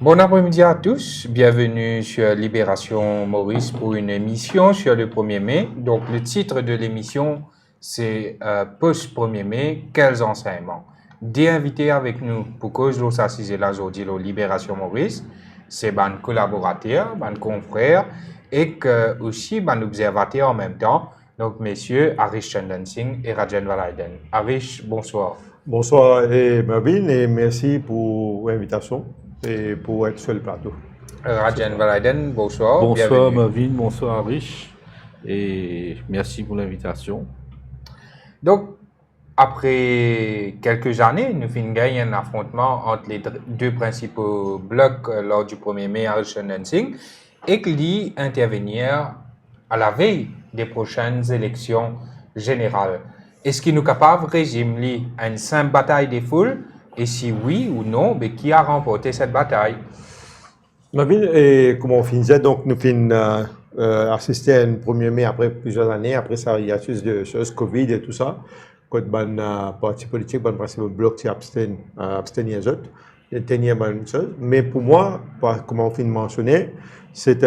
Bon après-midi à tous, bienvenue sur Libération Maurice pour une émission sur le 1er mai. Donc le titre de l'émission c'est Post-1er mai, quels enseignements? Des invités avec nous pour cause de s'assiser là aujourd'hui la Libération Maurice, c'est ban collaborateurs, ban confrères et que aussi ban observateurs en même temps. Donc messieurs Arish Chandan Singh et Rajan Valaiden. Arish, bonsoir. Bonsoir et Marvin et merci pour l'invitation et pour être sur le plateau. Rajan Valaiden, bonsoir. Bonsoir bienvenue. Marvin, bonsoir Arish et merci pour l'invitation. Donc, après quelques années, nous finissons gagner un affrontement entre les deux principaux blocs lors du 1er mai à Singh et qui intervenir à la veille des prochaines élections générales. Est-ce qu'il nous capable de résumer une simple bataille des foules? Et si oui ou non, mais qui a remporté cette bataille? Marvin, et comme on finissait, donc nous finissons assister à un 1er mai après plusieurs années. Après ça, il y a plus de choses, Covid et tout ça. Quand le parti politique, le principal bloc qui abstient les autres, c'est bonne chose. Mais pour moi, comme on finit de mentionner, c'est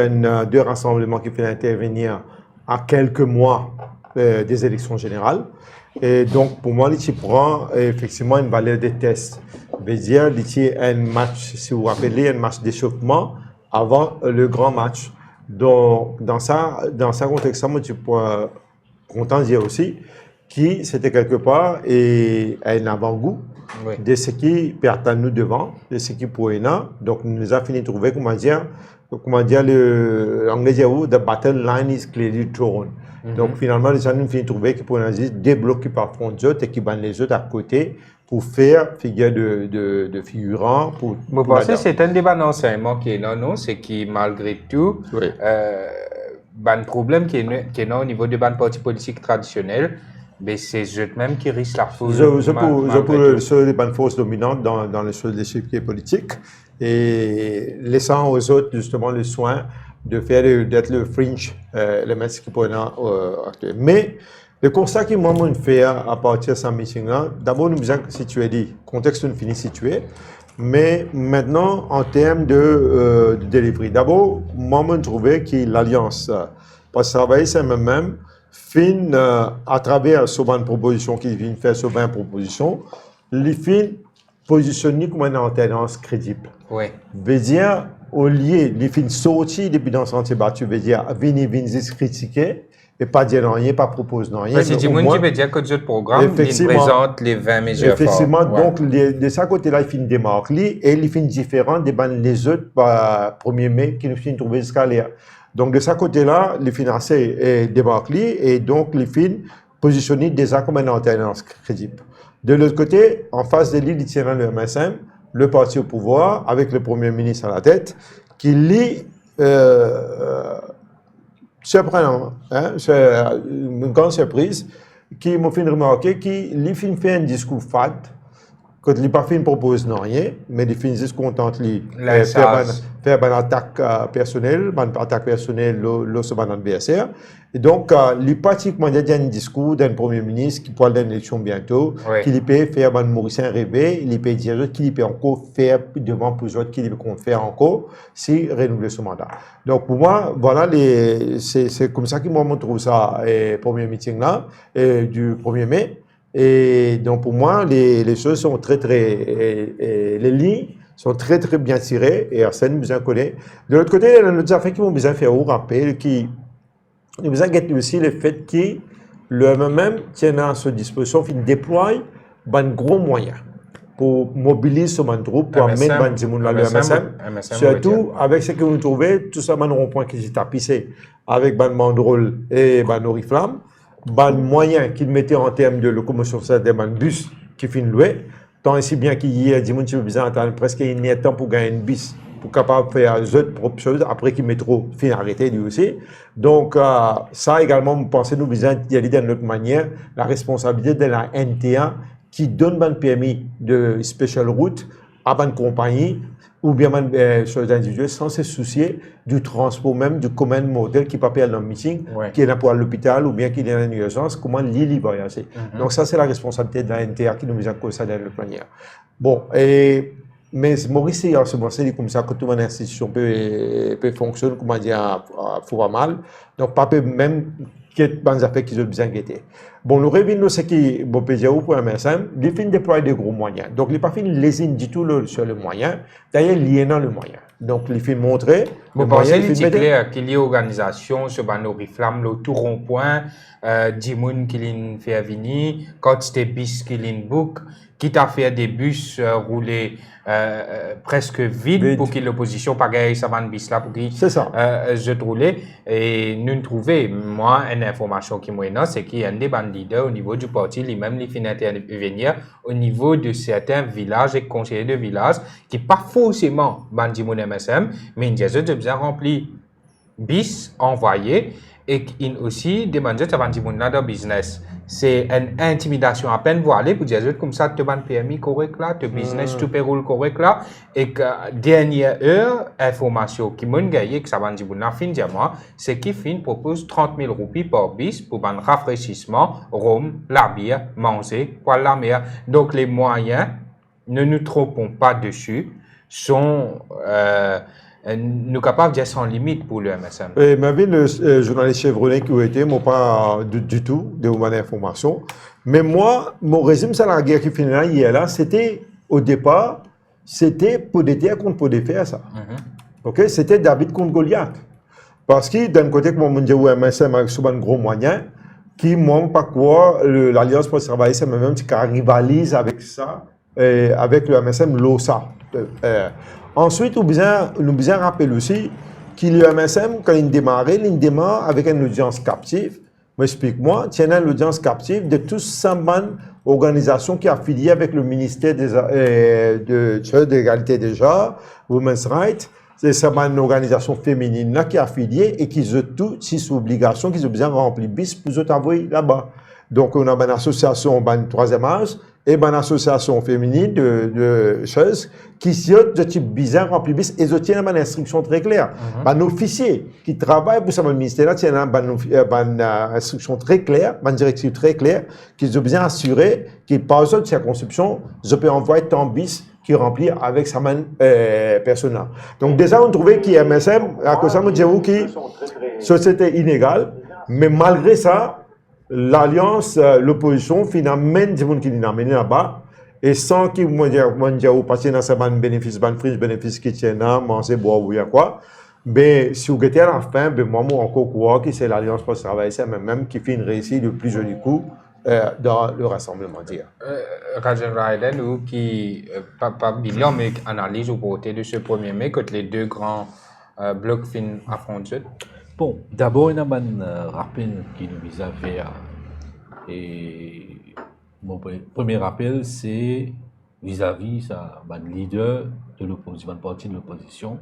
deux rassemblements qui font intervenir à quelques mois des élections générales. Et donc, pour moi, il prend effectivement une valeur de test. Veut dire, il y a un match, si vous vous rappelez, un match d'échauffement avant le grand match. Donc, dans ça contexte, moi, tu peux content de dire aussi que c'était quelque part et un avant-goût de ce qui perd à nous devant, de ce qui pourrait là. Donc, nous avons fini de trouver, comment dire, l'anglais dit, the battle line is clearly drawn. Donc, finalement, les gens nous finissent de trouver qu'ils pourraient des blocs qui parfois les autres et qui bandent les autres à côté pour faire figure de figurants. Vous pensez que c'est un débat d'enseignement qui est là, non? C'est qui, malgré tout, un problème qui est là au niveau des partis politiques traditionnels, mais c'est eux-mêmes qui risquent la foule. Je peux sur les bonnes forces dominantes dans le seul échiquier politique et laissant aux autres justement le soin de faire d'être le fringe, le maître qui pourrait mais le constat que moi je fais à partir de ce meeting-là, d'abord nous devons situer le contexte nous finit situé, mais maintenant en termes de delivery. D'abord, moi je trouvais que l'alliance, parce que travailler c'est même fin à travers ce ban de propositions qui vient faire ce ban de propositions, les fin positionner comme une alternance crédible. Oui. Veut dire au lieu de fin sortir depuis dans sentier battu, veut dire venir critiquer et pas dire rien, pas proposer rien. C'est du monde qui veut dire que ce programme présente les 20 mesures. Effectivement, donc de ce côté-là, il finit démarque et il finit différent des les autres 1er mai qui nous finissent trouver escalier. Donc de ce côté-là, les financiers et démarque et donc les fins positionner déjà comme une alternance crédible. De l'autre côté, en face de l'île, il tient le MSM, le parti au pouvoir, avec le Premier ministre à la tête, qui lit, surprenant, c'est une grande surprise, qui m'a fait remarquer qu'il fait un discours fade, quand il n'a pas fait une proposition rien, mais il finit juste content de faire une attaque personnelle, sur un adversaire. Et donc, les pratiquement il y a un discours d'un premier ministre qui parle d'une élection bientôt, qui peut faire un Mauricien rêver, il peut dire qu'il peut encore faire devant pour les autres, qu'il peut faire encore si renouveler ce mandat. Donc, pour moi, voilà, c'est comme ça que moi, je trouve ça, premier meeting là, du 1er mai. Et donc, pour moi, les choses sont les lignes sont très bien tirées et Arsène nous en connaît. De l'autre côté, il y a d'autres affaires qui m'ont besoin de faire un rappel, qui nous besoin de aussi le fait que le MMM tient à sa disposition, il déploie un gros moyen pour mobiliser ce groupe, pour amener le MSM, surtout avec ce que vous trouvez, tout ça, un rond-point qui s'est tapissé avec un banderole et un oriflamme. Ban moyen qu'il mettait en termes de locomotion, c'est des bus qui finissent louer, tant aussi bien qu'il y a des gens qui ont besoin d'attendre presque un temps pour gagner une bus, pour capable faire les autres propres choses, après qu'il métro finit arrêté lui aussi. Donc, ça également, vous pensez, nous besoin d'y aller d'une autre manière, la responsabilité de la NTA qui donne un permis de special route à une compagnie ou bien sur les individus sans se soucier du transport même, du commun modèle qui peut faire dans le meeting, qui est là pour l'hôpital ou bien qui est dans une urgence, comment l'île va voyager. Donc ça, c'est la responsabilité de la NTA qui nous met en cause ça de notre manière. Bon, et mais Maurice, c'est comme ça que toute une institution peut fonctionner, comment dire, faut mal. Donc, pas peut même qu'il y a affaires qui ont besoin d'être. Bon, le revenu, c'est que, bon, PGO pour MSM, il fait déployer de gros moyens. Donc, il n'a pas fait lésine du tout sur le moyen. D'ailleurs, il y a dans le moyen. Donc, il fait montrer. Vous pensez qu'il est clair qu'il y a organisation sur Banori-Flamme, le tout rond-point, Dimoun qui l'a fait venir, quand c'était bis qui l'a book, qui t'a fait des bus rouler presque vide pour que l'opposition pagaille ça van bis là pour qu'il je roulait et nous trouver moi une information qui moi c'est qu'il y a des bandits au niveau du parti lui-même les fin intervenir au niveau de certains villages et conseillers de villages qui pas forcément bandits mon MSM mais ils ont bien rempli bis envoyé et qui aussi demandent ça bandits mon dans business. C'est une intimidation à peine voilée pour dire comme ça, tu as un PMI correct là, tu as business, tu payroll correct là, et que dernière heure, information qui m'a gagné, que ça va dire, fin de mois, c'est qu'il propose 30 000 roupies par bis pour un rafraîchissement, rhum, la bière, manger, poil la mer. Donc les moyens, ne nous trompons pas dessus, sont nous capables de dire sans limite pour le MSM. Et ma vie, le journaliste Chevrolet qui a été, moi pas du tout de mon information. Mais moi, mon régime sur la guerre qui finit là, hier là, c'était au départ, c'était Podéter contre Podéfer ça. Ok, c'était David contre Goliath. Parce que d'un côté, comme on dit, le MSM avec souvent un gros moyen, qui manque pas quoi, l'Alliance pour travailler, c'est même qui rivalise avec ça, avec le MSM l'OSA. Ensuite, nous besoin rappeler aussi que le MSM, quand il démarre avec une audience captive. Explique-moi, tiens, une audience captive de tous ces organisations qui affilient avec le ministère de l'égalité des genres, Women's Rights. C'est une organisation féminine là qui est affiliée et qui a toutes ces obligations qu'ils ont besoin de remplir bis pour les envoyer là-bas. Donc, on a une association, une troisième âge, et une association féminine de choses qui sont de type bizarre rempli bis et ils ont une instruction très claire. Un officier qui travaille pour ce ministère là tient une instruction très claire, une directive très claire, qu'ils ont bien assuré qu'ils par exemple circonscription, je peux envoyer tant bis qui remplit avec sa main personnelle. Donc déjà on trouvait qu'il y a MSM à cause de ça, nous qui société inégale, mais malgré ça l'alliance, l'opposition, finalement, des gens qui l'ont amené là-bas, et sans qu'ils m'ont dit, passer dans ce bénéfice, bénéfice qui tient là, manger, boire ou quoi, mais si vous êtes à la fin, ben moi, encore croire que c'est l'alliance pour travailler, c'est même qui fait une réussite le plus joli coup dans le rassemblement. Rajan Raiden, ou qui, pas bilan, mais analyse au côté de ce 1er mai, que les deux grands blocs fin affrontent. Bon, d'abord, il y a un rappel qui nous vise à faire. Et mon premier rappel, c'est vis-à-vis un leader de l'opposition, un parti de l'opposition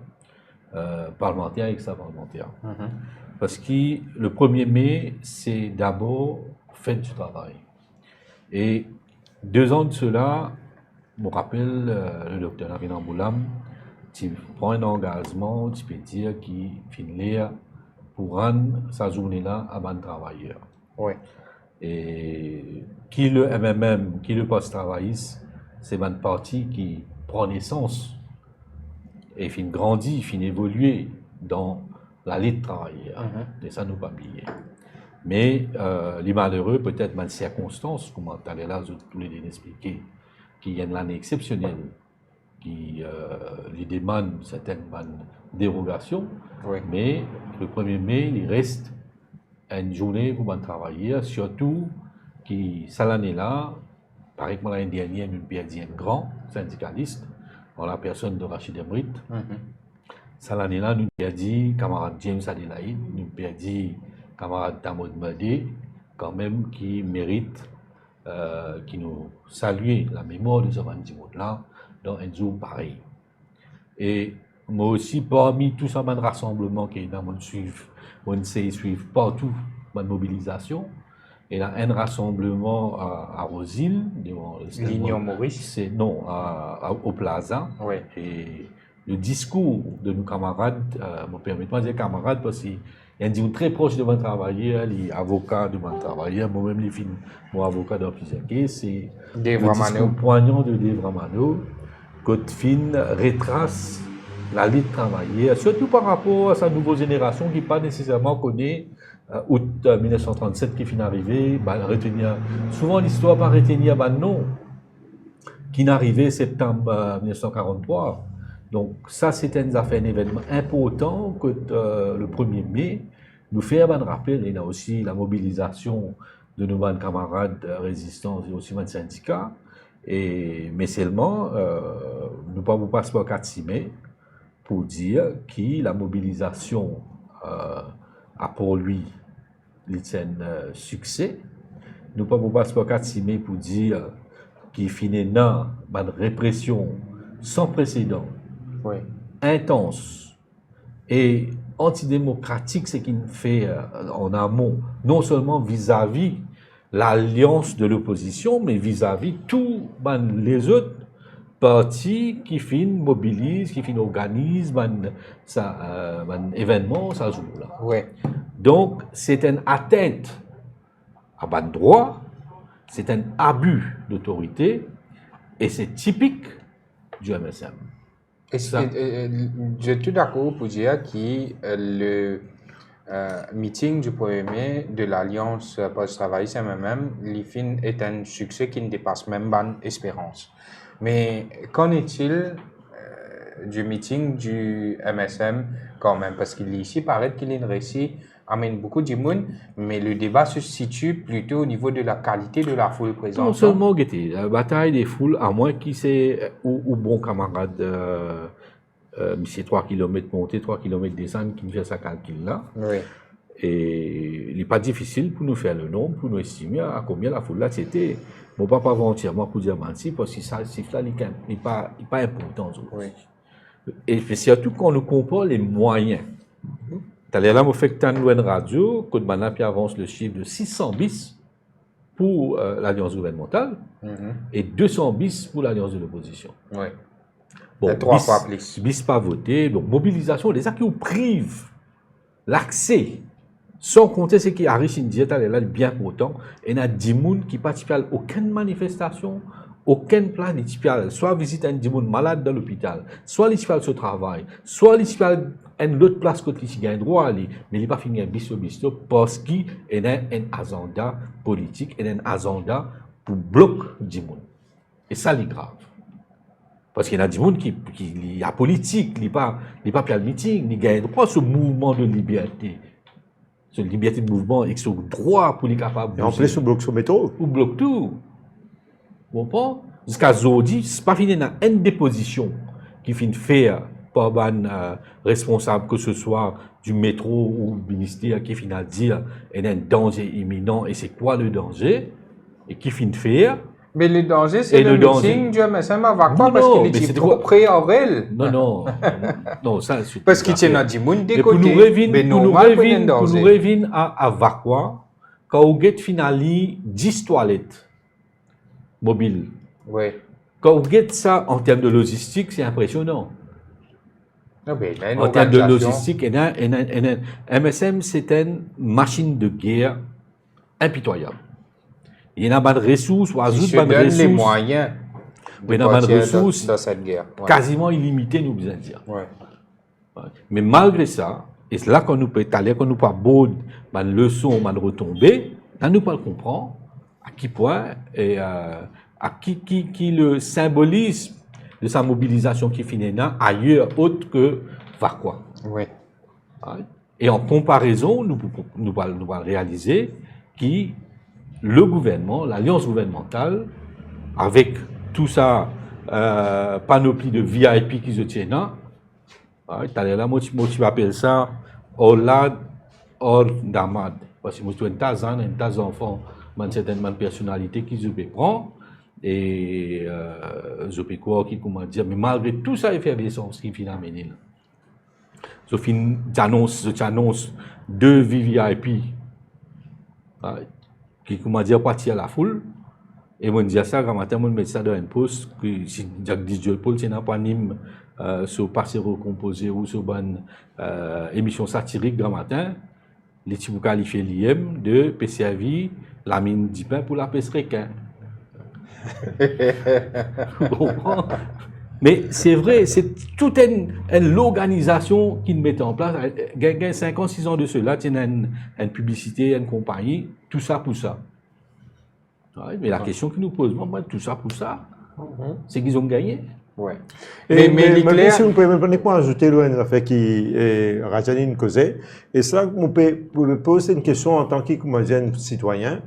parlementaire et extra-parlementaire. Parce que le 1er mai, c'est d'abord fête du travail. Et 2 ans de cela, je me rappelle, le docteur Narin Amboulam, tu prends un engagement, tu peux dire qu'il finit pour rendre sa journée-là à un travailleur. Oui. Et qui le MMM, qui le post-travailliste, c'est un parti qui prend naissance et finit grandir, finit évoluer dans la lutte travailleur. Et ça nous pas oublier. Mais les malheureux, peut-être dans les circonstances, comme tout à l'heure, je voulais expliquer, qu'il y a une année exceptionnelle qui lui demande certaines dérogations, mais le 1er mai, il reste une journée pour travailler, surtout qui, cette année-là, pareil que l'année dernière, nous perdu un grand syndicaliste, en la personne de Rachid Emrit. Cette année-là, nous perdu camarade James Adelaide, nous perdu camarade Tamod Madé, quand même qui mérite, qui nous salue la mémoire de ce là dans un jour pareil. Et moi aussi, parmi tous ces rassemblements qui est dans mon suivre, on sait suivre partout ma mobilisation. Et là, un rassemblement à Rosil, l'Union Maurice. C'est non, au Plaza. Oui. Et le discours de nos camarades, me permet de dire camarades parce qu'il y a un discours très proche de mon travailleur, les avocats de mon travailleur, moi-même les films, mon avocat dans plusieurs cas, c'est le discours poignant de Dave Ramano, Côte Fine retrace la lutte travaillée, surtout par rapport à sa nouvelle génération qui pas nécessairement connaît août 1937 qui finit arrivé, retenir souvent l'histoire pas retenir non qui n'arrivait septembre 1943. Donc ça c'était un événement important que le 1er mai nous fait un rappel. Il y a aussi la mobilisation de nos camarades résistants et aussi de syndicats. Mais seulement, nous ne pouvons pas se faire 4 mai pour dire que la mobilisation a pour lui un succès. Nous ne pouvons pas se faire 4 mai pour dire qu'il finit dans une répression sans précédent, Oui. intense et antidémocratique, ce qu'il fait en amont, non seulement vis-à-vis l'alliance de l'opposition, mais vis-à-vis tous les autres partis qui mobilisent, qui organisent un événement, ça joue là. Oui. Donc, c'est une atteinte à ban droit, c'est un abus d'autorité et c'est typique du MSM. Je suis tout d'accord pour dire que le meeting du 1er mai de l'Alliance post-travailliste MMM, l'IFIN est un succès qui ne dépasse même pas l'espérance. Mais qu'en est-il du meeting du MSM quand même? Parce qu'ici, il paraît qu'il y a une récit amène beaucoup de monde, mais le débat se situe plutôt au niveau de la qualité de la foule présente. Non seulement, la bataille des foules, à moins qu'il c'est ou bon camarade, c'est 3 km monter, 3 km descendre, qui fait sa calcul là. Oui. Et il n'est pas difficile pour nous faire le nombre, pour nous estimer à combien la foule là c'était. Mon papa va entièrement pour dire menti, parce que ça, chiffre là, il n'est pas important. Oui. Et surtout quand nous comparons les moyens. Là, on fait que une radio, que puis avance le chiffre de 600 bis pour l'Alliance gouvernementale et 200 bis pour l'Alliance de l'opposition. Oui. Bon, 3 fois plus. Bis pas voté, donc mobilisation, des actes qui privent l'accès, sans compter ce qui arrive in diète, là, bien pourtant, et il y a 10 personnes qui participent à aucune manifestation, aucun plan initial, soit visite un monde malade dans l'hôpital, soit l'initial au travail, soit l'initial une autre place que tu gagne droit à aller, mais il n'est pas fini un bisto parce qu'il y a un agenda politique, et un agenda pour bloquer du monde. Et ça, c'est grave. Parce qu'il y a des gens qui y a politique, il n'y a pas le meeting, il gagne droit à ce mouvement de liberté. Cette liberté de mouvement et ce droit pour les capables. Et en plus, on bloque ce métro. On bloque tout. Vous comprenez? Jusqu'à aujourd'hui, ce n'est pas fini dans une déposition qui finit faire par un responsable, que ce soit du métro ou du ministère, qui finit à dire qu'il y a un danger imminent et c'est quoi le danger, et qui finit faire. Mais le danger, c'est le meeting du MSM avec quoi? Parce qu'il est trop près en réel. Non, ça, parce qu'il y a des gens de côté. Pour nous revenir à Vakwa, quand on get finali 10 toilettes mobiles. Oui. Quand on get ça en termes de logistique, c'est impressionnant. En termes de logistique, MSM, c'est une machine de guerre impitoyable. Il y a pas de ressources, les moyens de ressources dans cette guerre. Ouais. Quasiment illimitées, nous besoin dire. Ouais. Mais malgré ça, et c'est là qu'on nous peut aller, qu'on nous pas beau, une leçon, une retombée, là nous pas le comprendre à qui point et à qui le symbolisme de sa mobilisation qui finit là ailleurs autre que Vakwa. Oui. Et en comparaison, nous allons réaliser que le gouvernement, l'alliance gouvernementale, avec tout ça, panoplie de VIP qui se tiennent là, là, moi, tu appelles ça Olad or Damad. Parce que moi, tu as un tas d'enfants, une certaine personnalité qui se prend, et je peux quoi, qui comment dire, mais malgré tout ça, effervescence qui finit à mener là. Je t'annonce 2 VIP qui comment dire partir à la foule et moi dire ça quand matin moi mettre ça dans une poste que si Jacques Didier Paul c'est pas anime sur passé recomposé ou sur bonne émission satirique grand matin les types qualifier l'IM de PCAV la mine d'Ipin pour la pêche requin. Mais c'est vrai, c'est toute l'organisation qu'ils mettent en place. Il y a 5 ans, 6 ans de cela, il y a une publicité, une compagnie, tout ça pour ça. Ouais, mais la question qu'ils nous posent, moi, tout ça pour ça, c'est qu'ils ont gagné. Ouais. Mais l'éclair- si vous pouvez me ajouter une affaire qui Rajanine causait, et ça, vous pouvez me poser une question en tant que citoyen,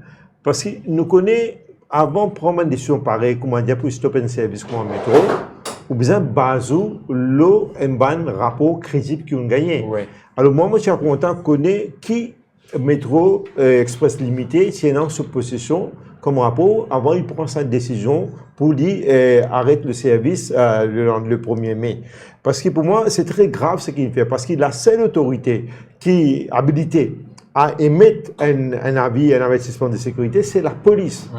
parce que nous connaissons, avant de prendre une décision pareille, comment dire, pour stopper un service comme un métro, ou bien basou l'eau un ban rapport crédible qui ont gagné. Ouais. Alors moi, je suis content de connaître qui métro express limité, si est en position comme rapport, avant il prend sa décision pour dire arrête le service le 1er mai. Parce que pour moi, c'est très grave ce qu'il fait, parce que la seule autorité qui est habilitée à émettre un avis, un investissement de sécurité, c'est la police.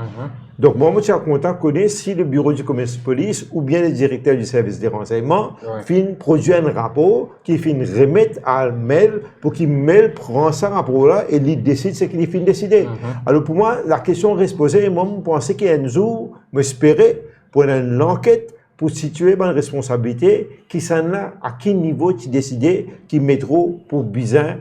Donc, moi, je suis content de connaître si le bureau du commerce de police ou bien le directeur du service des renseignements produit un rapport qui fin remettre à mail pour qu'il mail prend ce rapport-là et il décide ce qu'il fin décider. Alors, pour moi, la question reste posée et moi, je pensais qu'il y a un jour, m'espérais pour une enquête pour situer une responsabilité qui s'en a à quel niveau tu décidais qui métro pour bizarre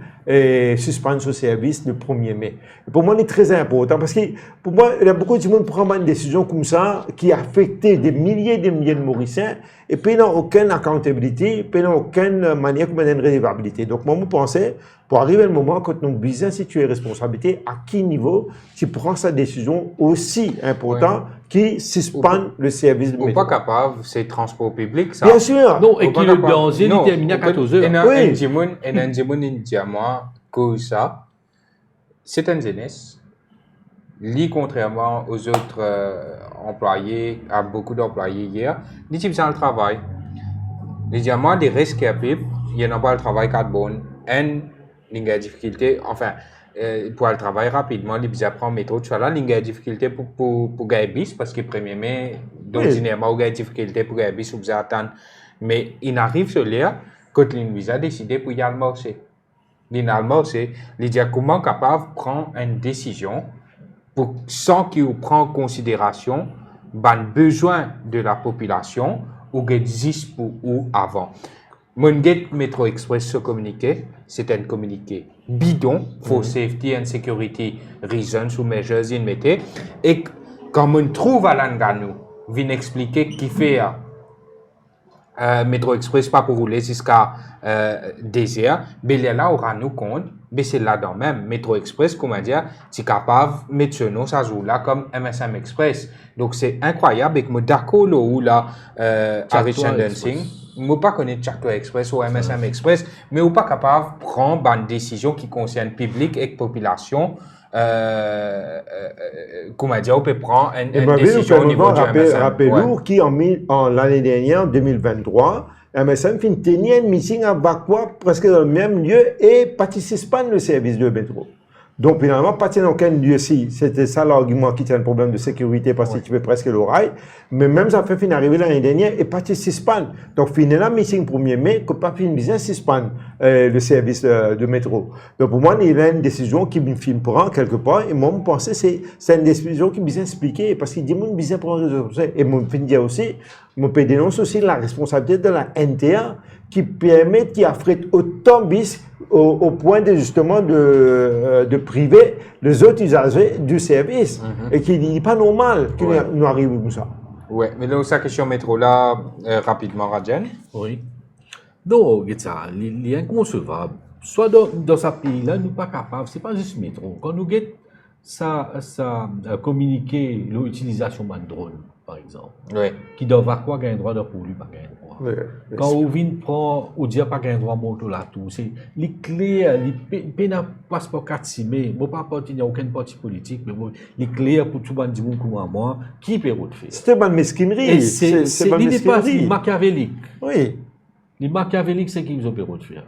suspendre ce service le 1er mai. Et pour moi, c'est très important parce que pour moi, il y a beaucoup de monde qui prend une décision comme ça qui a affecté des milliers de Mauriciens et puis il n'y a aucune accountability, puis il n'y a aucune manière comme une révérabilité. Donc moi, je pensais, pour arriver au moment quand nous bien situer responsabilité, à quel niveau tu prends sa décision aussi important qui suspend le service de métro. métro. Pas capable, c'est transport public, ça. Bien sûr. Non, et qui le danger, il termine à 14 heures. Ça, c'est une jeunesse. Contrairement aux autres employés, à beaucoup d'employés hier, les types dans le travail. Les diamants, des risques à pipe, il n'y a pas le travail 4 bonnes. Il y a des difficultés, enfin, pour le travail rapidement, ils apprennent métro, tout ça là, il y a des difficultés pour gagner bis, parce que 1er mai, d'ordinairement, il y a des difficultés pour gagner bis, vous attendez. Mais il arrive sur l'air, quand il a décidé pour y aller marcher. Finalement, c'est comment capable de prendre une décision sans qu'il prenne en considération les besoins de la population ou qui existe pour ou avant. Mon get Metro Express se communiquer, c'est un communiqué bidon, for safety and security reasons ou measures in métier. Et quand on trouve à l'Anganou, vient expliquer qui fait Metro Express pas pour rouler jusqu'à désert, mais là on rend nous compte, mais c'est là-dedans même. Metro Express, comment dire, c'est capable de mettre ce nom, ça joue là comme MSM Express. Donc c'est incroyable, et que moi d'accord là, à Richard Dancing, moi pas connaître Chakto Express ou MSM Express, mais on pas capable de prendre une décision qui concerne public et population. Comment dire, on peut prendre une décision au niveau du MSM. Rappelez-vous qu'en l'année dernière, en 2023, MSM fin tenir un meeting à Bakwa, presque dans le même lieu, et participe pas le service de métro. Donc, finalement, pas dans aucun lieu ici. C'était ça l'argument qui tient un problème de sécurité parce que tu fais presque l'oreille. Mais même ça fait fin arriver l'année dernière et pas suspendre. Donc, finalement, meeting 1er mai, que pas fin bien suspendre le service de métro. Donc, pour moi, il y a une décision qui me prend quelque part. Et moi, je pensais que c'est une décision qui me bien expliquer parce qu'il dit, moi, bien prendre et moi, je dire aussi, je peux dénoncer aussi la responsabilité de la NTA qui permet, qui affrète autant bis au point de justement de priver les autres usagers du service et qui n'est pas normal qu'il nous arrive comme ça. Oui, mais donc sa question métro là, rapidement, Rajan. Oui. Donc, il est inconcevable. Soit dans ce pays-là, nous ne sommes pas capables, ce n'est pas juste métro. Quand nous guettons ça communiquer l'utilisation de drone, par exemple, qui doit avoir quoi gagner droit de pour lui, pas gagner droit. Quand on vient prendre, on dit pas gagner droit moto là tout, c'est les clés, les peine passeport 4 simé, bon pas appartenir à aucun parti politique, mais bon, les clés pour tout le monde comme moi, qui peut faire. C'était une mesquinerie. C'est pas machiavélique. Oui. Les machiavéliques, c'est qu'ils ont pu faire.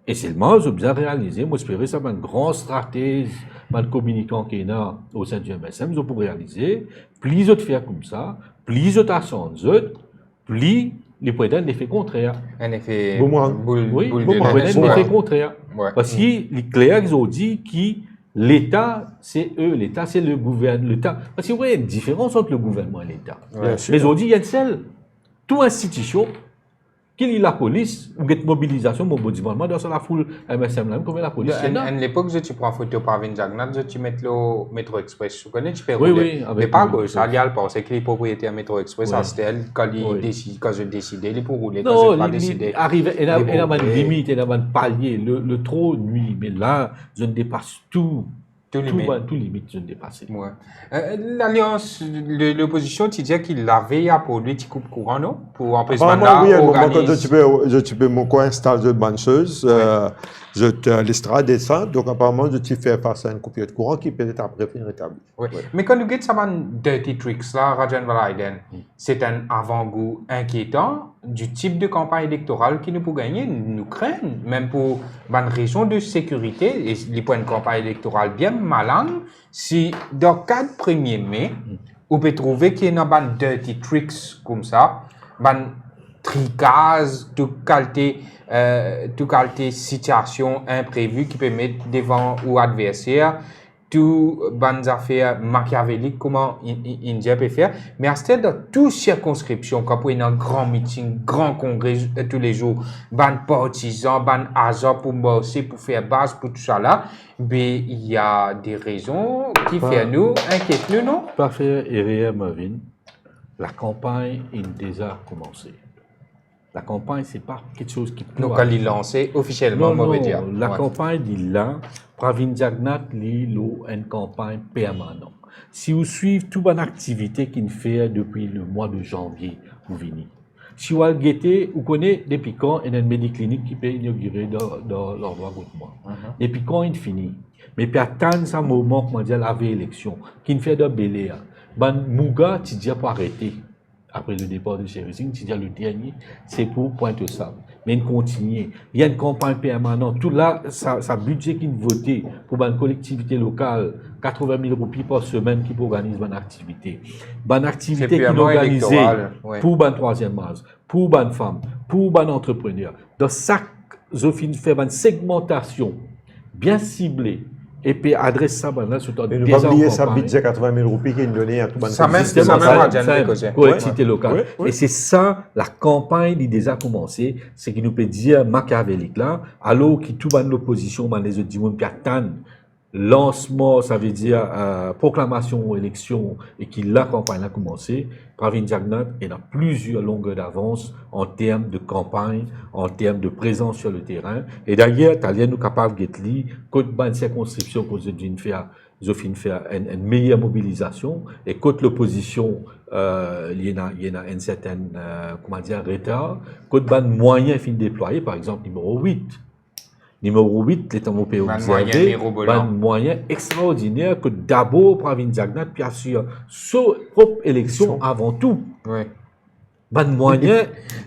Et seulement, j'ai bien réalisé, moi, j'espérais ça, un grand stratège, un communicant qui est là au sein du MSM, ils ont pour réaliser, plus ils faire comme ça, plus ils attendent, plus les présidents l'effet contraire. Un effet boule de l'effet contraire. Ouais. Parce que les clairs, ils ont dit que l'État, c'est eux, l'État, c'est le gouvernement, l'État. Parce qu'il y a une différence entre le gouvernement et l'État. Mais ils ont dit, il y a de celle. toute institution, qu'il y ait la police, ou une mobilisation, mon bâtiment, dans la foule MSM, là, comme la police. À l'époque, je tu prends photo par Vinjagnat, je tu mets le métro express. Tu connais, tu peux Oui, rouler. oui, Mais pas que ça, il y a le pensée que les propriétaires métro express, Oui. c'était elle, quand je décidais, ils pour rouler, quand Non, je pas décidé. il arrive, il y a une Et- limite, il y a un palier, le trop nuit, mais là, je ne dépasse tout. Tout limite. Tout limite, je ne dépasse. Ouais. L'alliance, l'opposition, tu disais qu'il avait pour lui, tu coupes courant, non? Pour empêcher Apparemment, oui, à un moment, quand organise. je peux mon coin installe de bonnes choses, je te l'estrade et ça, donc apparemment, je te fais face à une coupure de courant qui peut être après finir rétablie. Ouais. Mais quand nous regardons ça, dirty tricks là, Rajan Valaiden, c'est un avant-goût inquiétant du type de campagne électorale qui nous peut gagner, nous craignent, même pour une raison de sécurité, et les points de campagne électorale bien malin, si dans le 4 1er mai, on peut trouver qu'il y a une dirty tricks comme ça, une tricase, toute qualité situation imprévue qui peut mettre devant ou adversaire, tout bonnes affaires machiavéliques, comment India peut faire. Mais à ce stade, dans toute circonscription, quand on a un grand meeting, grand congrès tous les jours, ban partisans, ban hasard pour bosser, pour faire base, pour tout ça là, mais il y a des raisons qui font nous, inquiètent nous, non? Parfait, et Marvin, la campagne a déjà commencé. La campagne, ce n'est pas quelque chose qui peut. Donc, quand il lancé officiellement, non, on va dire. la campagne dit là, Pravin Jagnat, une campagne permanente. Si vous suivez toute une activité qu'il fait depuis le mois de janvier, vous venez. Si vous regardez, vous connaissez depuis quand il y a une médiclinique qui peut inaugurer dans l'endroit de moi. Depuis quand il finit. Mais puis attendre ce moment, comment dire, la élection, qui fait de Béléa. Ben, Mouga, tu dis pour arrêter. Après le départ de Chérising, c'est-à-dire le dernier, c'est pour Pointe-aux-Sables. Mais il continue. Il y a une campagne permanente. Tout là, ça budget qui est voté pour une collectivité locale, 80 000 roupies par semaine qui organise une activité. Une activité qui est organisée pour une troisième base, pour une femme, pour un entrepreneur. Dans chaque zone, fait une segmentation bien ciblée. Et puis adresse ça maintenant sur ton désordre. Mais ne pas oublier ça, budget 80 000 roupies qui est donné à tout le monde. Ça même collectivité locale. Et c'est ça, la campagne qui déjà commencé, c'est qui nous peut dire machiavélique là, alors que tout le monde l'opposition, les autres disent qui attendent lancement, ça veut dire proclamation ou élection, et qui la campagne a commencé, Pravin Jagnat est dans plusieurs longueurs d'avance en termes de campagne, en termes de présence sur le terrain. Et d'ailleurs, Talien nous capable de dire côté bonne circonscription qu'on a fait une meilleure mobilisation, et côté l'opposition, il y a une certaine, comment dire, retard, côté bonne moyen fin déployé, par exemple, numéro 8. Numéro 8, l'État européen observé, un moyen extraordinaire que d'abord Pravin Jagnat, bien sûr, sa propre élection avant tout. Oui. Un moyen.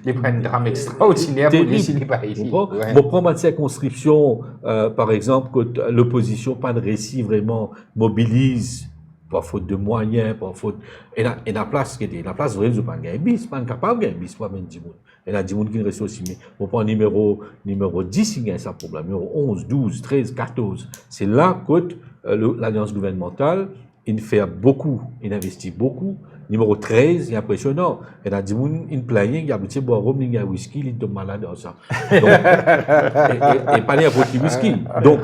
Les prennent drame extraordinaire pour décider par ici. On prend une circonscription, par exemple, que l'opposition, pas de récit vraiment mobilise, par faute de moyens, par faute. Et la place, la place vraiment, je ne pas gagner bis, pas capable de gagner bis, pas même 10 000. Et là, 10 000 qui restent aussi. Mais on prend numéro 10, il y a ça problème. Numéro 11, 12, 13, 14. C'est là que l'alliance gouvernementale, il fait beaucoup, il investit beaucoup. Numéro 13, il est impressionnant. Et là, 10 000, il plaint, il y a petit boire rhum, il y a whisky, il tombe malade dans ça. Donc, et pas n'importe quel whisky. Donc,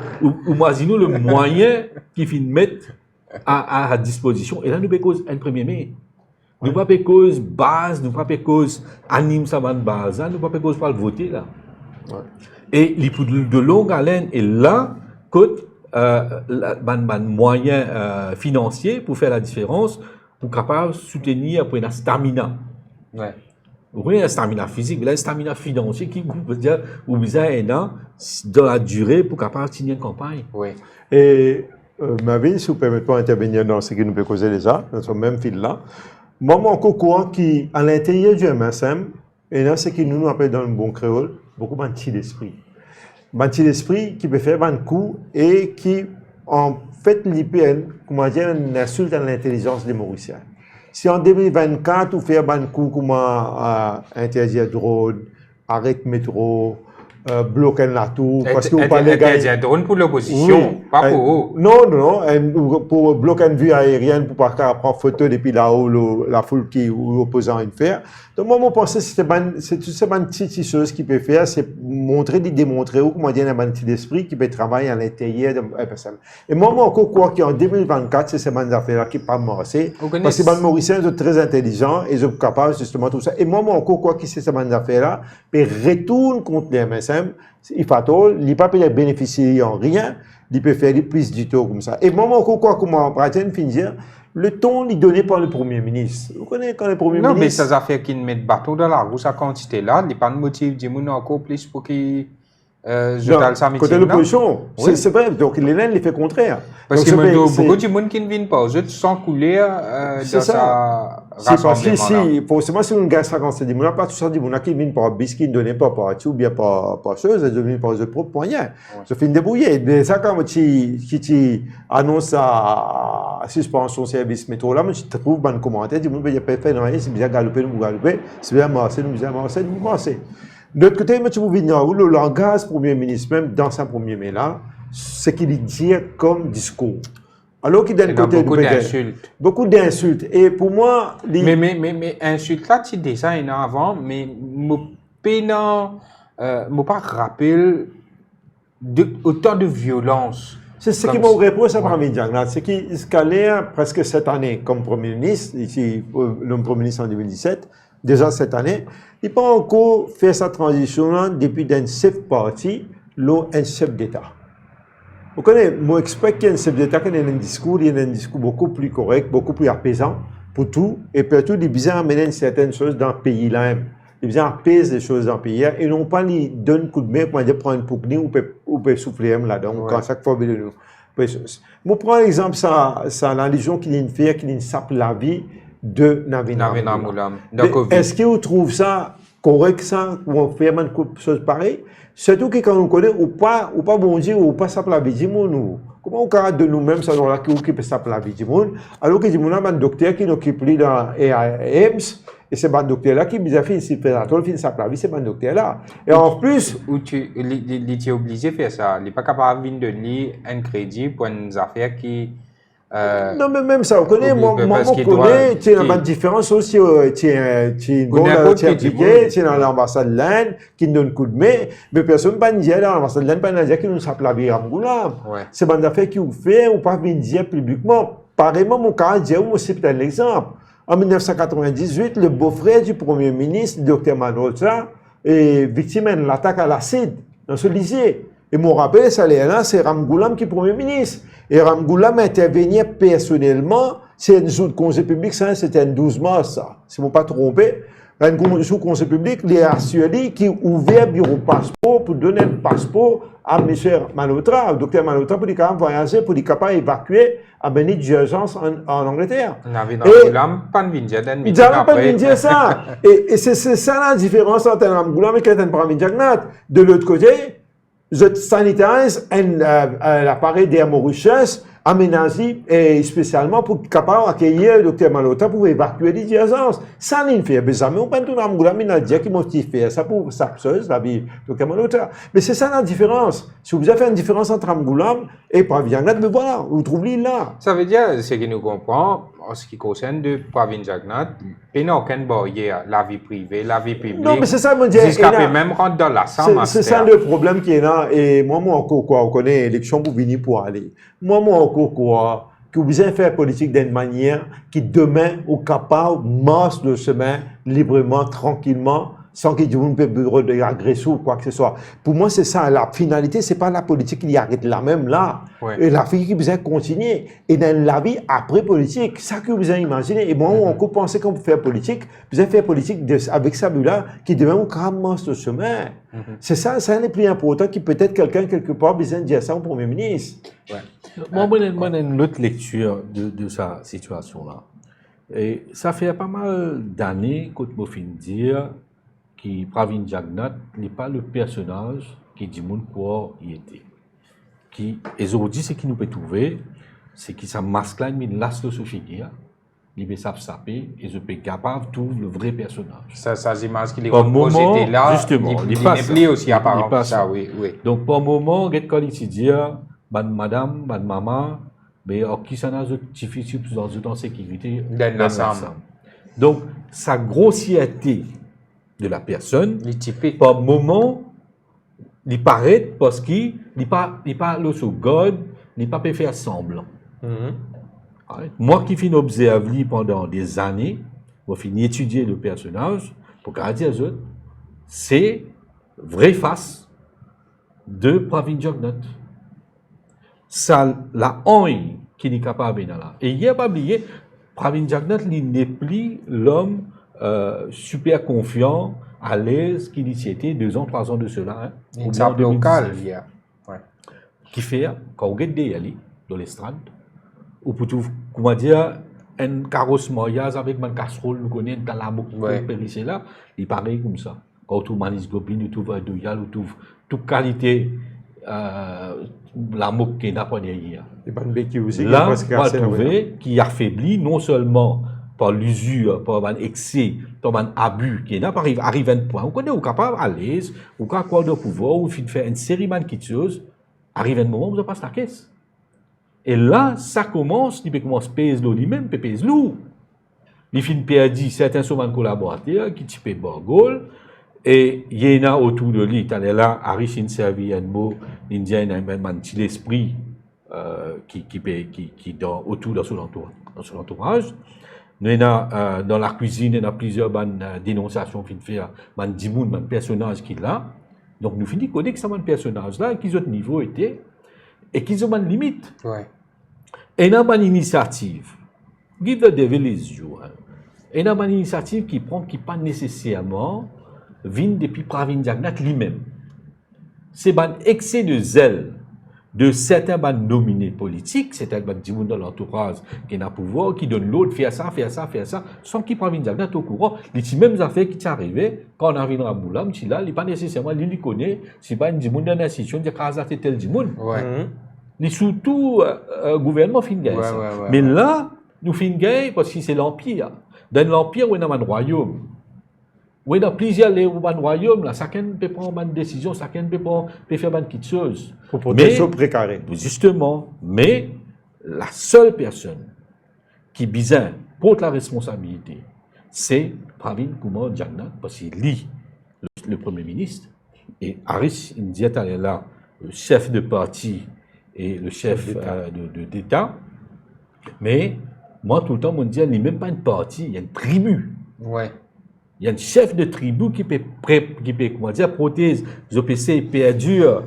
imaginez le moyen qu'il faut mettre à disposition. Et là, nous avons un 1er mai. Nous ne pas cause base, nous ne pas cause anime ça de base, nous ne pas cause pas le voter là. Ouais. Et les de longue haleine est là, coûte moyen financier pour faire la différence, pour capable soutenir pour une stamina. Ouais. Vous voyez la stamina physique, mais la stamina financière qui veut dire vous avez un an dans la durée pour capable tenir une campagne. Oui. Et Marvin, si vous permettez pas d'intervenir dans ce qui nous peut causer déjà, dans ce même fil là. Moi, mon courant qui, à l'intérieur du MSM, et là, ce qui nous appelle dans le bon créole, beaucoup de petit d'esprit. Un petit d'esprit qui peut faire un coup et qui, en fait, l'IPN, comment dire, une insulte à l'intelligence des Mauriciens. Si en 2024, vous faites un coup comme interdire drone, arrête métro, bloquer la tour, parce que vous parlez un drone pour l'opposition, pas pour eux. Non, pour bloquer une vue aérienne, pour pas prendre photo depuis là-haut, la foule qui opposant une faire. Donc, moi, je pense que c'est toutes ces petites choses qu'il peut faire, c'est montrer, démontrer, comment dire, un petit esprit qui peut travailler à l'intérieur de la personne. Et moi, encore quoi qu'en 2024, c'est ces affaires-là qui ne pas marcher. Parce que les Mauriciens sont très intelligents et ils sont capables, justement, tout ça. Et moi, encore quoi que c'est ces affaires-là, ils retournent contre les MSM. Il faut tout, il ne peut pas bénéficier en rien, il peut faire plus du tout comme ça. Et moi, encore quoi, comment Bratien finir, le ton est donné par le Premier ministre. Vous connaissez quand le Premier ministre... Non, mais ces affaires qui mettent bateau dans la roue, sa quantité-là, il n'y a pas de motif de dire encore plus pour qu'il côté de l'opposition, c'est vrai, donc l'élève il fait contraire. Parce qu'il y a beaucoup de monde qui ne viennent pas, juste sans couler dans sa rassemblement. Si, forcément, si on gagne 50 il n'y a pas tout ça, il y a qui ne viennent pas bis, qui ne donnent pas partout, ou bien pas chose, ils ne viennent pas de propres moyens. Ça fait une débrouiller. Mais ça, quand tu annonces la suspension service métro, là, tu trouves dans le commentaire, tu dis, il n'y a pas fait rien, c'est bien galopé, c'est bien marché, nous marcher. De l'autre côté, tu peux venir où le langage Premier ministre, même dans sa premier mai là, ce qu'il dit comme discours. Alors qu'il donne côté beaucoup d'insultes. Beaucoup d'insultes. Et pour moi, mais insultes là, tu dis ça avant, mais je pas rappelle autant de violence. C'est ce qui m'a reproché à Pravind Jagnnath, c'est qu'il escalait presque cette année comme Premier ministre, ici, le Premier ministre en 2017, déjà cette année. Il n'a pas encore fait sa transition depuis d'un chef parti, un chef d'État. Vous connaissez, moi, j'expecte qu'il y a un chef d'État qui a un discours beaucoup plus correct, beaucoup plus apaisant pour tout, et surtout, il a besoin d'amener certaines choses dans le pays là même. Il a besoin d'apaiser les choses dans le pays et non pas lui donner un coup de main pour dire prendre une pouponnière ou peut souffler là-dedans, quand chaque fois, je prends l'exemple, ça, la religion qui vient faire, qui vient saper la vie de Navina Moulam. Est-ce que vous trouvez ça correct, ça, ou faire une chose pareille? Surtout que quand on connaît, ou pas bon Dieu, ou pas saper la vie du monde. Comment on garde de nous-mêmes, ça, là, qui peut saper la vie du monde? Alors que du monde, un docteur qui nous occupe dans EMS, et c'est un docteur-là qui nous a fait ici, il sape la vie, c'est un docteur-là. Et en plus. Où tu es obligé de faire ça. Il n'est pas capable de donner un crédit pour une affaire qui. Non, mais même ça, on connaît, moi, on connaît, tu as une différence aussi, tu es une bonne impliquée, tu es dans l'ambassade de l'Inde, qui nous donne un coup de main, mais personne ne peut dire dans l'ambassade de l'Inde, pas dire qui nous sape la vie à Moulam. C'est une affaire qui vous fait, ou pas dire publiquement. Pareillement, mon cas, moi, c'est peut-être l'exemple. En 1998, le beau-frère du Premier ministre, Dr Malhotra, est victime d'une attaque à l'acide dans ce lycée. Et mon rappel, c'est Ramgoulam qui est Premier ministre. Et Ramgoulam intervenait personnellement, c'est une zone de conseil public, ça, c'était un 12 mars, ça. Si je ne me pas trompé, un sous conseil public, il a assuré qui ouvert bureau passeport pour donner un passeport à M. Malhotra, au docteur Malhotra, pour qu'il puisse voyager, pour qu'il puisse évacuer à Benny d'urgence en Angleterre. Ramgoulam, pas de il n'avait pas de dire ça. Et c'est ça la différence entre Ramgoulam et quelqu'un de Pravind Jagnnath. De l'autre côté, je sanitarise l'appareil d'Air Mauritius aménagé spécialement pour capable accueillir le docteur Malhotra pour évacuer les urgences. Ça n'est fait besoin. Mais on peut tout Ramgoulam, il a dit qu'il m'a fait ça pour sa chose, la vie du docteur Malhotra. Mais c'est ça la différence. Si vous avez fait une différence entre Ramgoulam et Pravind Jagnnath, mais voilà, vous trouvez là. Ça veut dire, ce qui nous comprend, en ce qui concerne de Pravind Jagnnath, il n'y a aucune barrière, la vie privée, la vie publique. Non, mais c'est ça, mon Dieu. Jusqu'à même rentrer dans la salle. C'est ça le problème qui est là. Et moi, encore quoi, on connaît l'élection pour venir pour aller. Moi, encore quoi, que vous besoin faire politique d'une manière qui demain, au capable, marche le chemin librement, tranquillement, sans qu'il y ait un bureau d'agression ou quoi que ce soit. Pour moi, c'est ça. La finalité, c'est pas la politique qui arrête là même là. Et la vie qui besoin continuer. Et dans la vie après politique, ça que vous avez imaginé. Et moi, on encore pensé qu'on peut faire politique, vous avez fait politique avec ça là qui devient un grand monstre de chemin. C'est ça, ça le plus important qui peut-être quelqu'un quelque part besoin de dire ça au Premier ministre. Moi, j'ai une autre lecture de sa situation là. Et ça fait pas mal d'années que je me dire que Pravind Jagnnath n'est pas le personnage qui dit quoi il était. Et aujourd'hui, ce qui nous peut trouver, c'est que ça masque là, il laisse de se finir. il peut saper et je peux capable de trouver le vrai personnage. Ça j'imagine qu'il est Par moment, projeté là, justement, il il n'est passe plus aussi ça. apparent Il que passe ça, ça. oui. Donc, par moment, quand il dit, madame, maman, mais qui s'en a difficile dans sécurité Dans l'ensemble. Donc, sa grossièreté de la personne, Il est typique. par moment, il paraît parce qu'il n'est pas le God, il n'est pas peut faire semblant. Moi qui finis observer pendant des années, je finis étudier le personnage, pour garder les autres, c'est vraie face de Pravin Jagnat. Ça, la honte qu'il est capable de là. Et il n'y a pas oublié, Pravin Jagnat, il n'est plus l'homme super confiant, à l'aise qu'il était 2 ans, 3 ans de cela. Une sape locale, ouais. Qui fait, quand on regarde aller dans l'estrade, ou pour tout, comment dire, un carrosse mariage avec une casserole, nous connaissons dans la boucle périssée là, il paraît comme ça. Quand tout manis gobine, tout va doyal, tout toute qualité, la mouque qui n'a pas derrière. Là, on va trouver qui affaiblit non seulement par l'usure, par un excès, par un abus qui n'a pas arrivé à un point. On connaît, on est capable à l'aise, on a quoi de pouvoir, on fait une série de choses, arrive un moment où on passe la caisse. Et là, ça commence, il commence à payer lui-même, il paye l'eau. Il finit perdu certains sont collaborateurs qui typent Borgol, et il y en a autour de lui, il est là, Harris in servi un mot, indien, un petit esprit qui dans autour de son entourage. Nous avons dans la cuisine, il y a plusieurs dénonciations qui fait, des personnages qui là. Donc nous finissons coder que ça un personnage là, qui ont niveau était et qui ont une limite. Ouais. Et il y a une initiative. Give the devil his due. Et il y a une initiative qui prend qui pas nécessairement vient depuis Pravin Jagnat lui-même. C'est un excès de zèle de certains nominés politiques, c'est-à-dire des gens dans l'entourage qui ont le pouvoir, qui donnent l'autre, faire ça, sans qu'ils Pravin Jagnat au courant. Les mêmes affaires qui sont arrivées, quand on arrive dans la boula, il n'est pas nécessairement, il connaît, c'est pas une gens dans l'institution, il dit que tel gens. Les surtout, gouvernement fin gay. Mais là, nous fin gay parce que c'est l'Empire. Dans l'Empire, on a un royaume. Oui, dans plusieurs royaumes, chacun peut prendre une décision, chacun peut faire une petite chose. Pour protection précarée. Justement, mais la seule personne qui besoin porte la responsabilité, c'est Pravin Kumar Jagnat, parce qu'il lit le Premier ministre, et Harris India est là, le chef de parti et le chef d'État. Mais moi, tout le temps, on me dit, il n'y a même pas une partie, il y a une tribu. Ouais. Il y a un chef de tribu qui peut comment dire, protéger, je peux perdre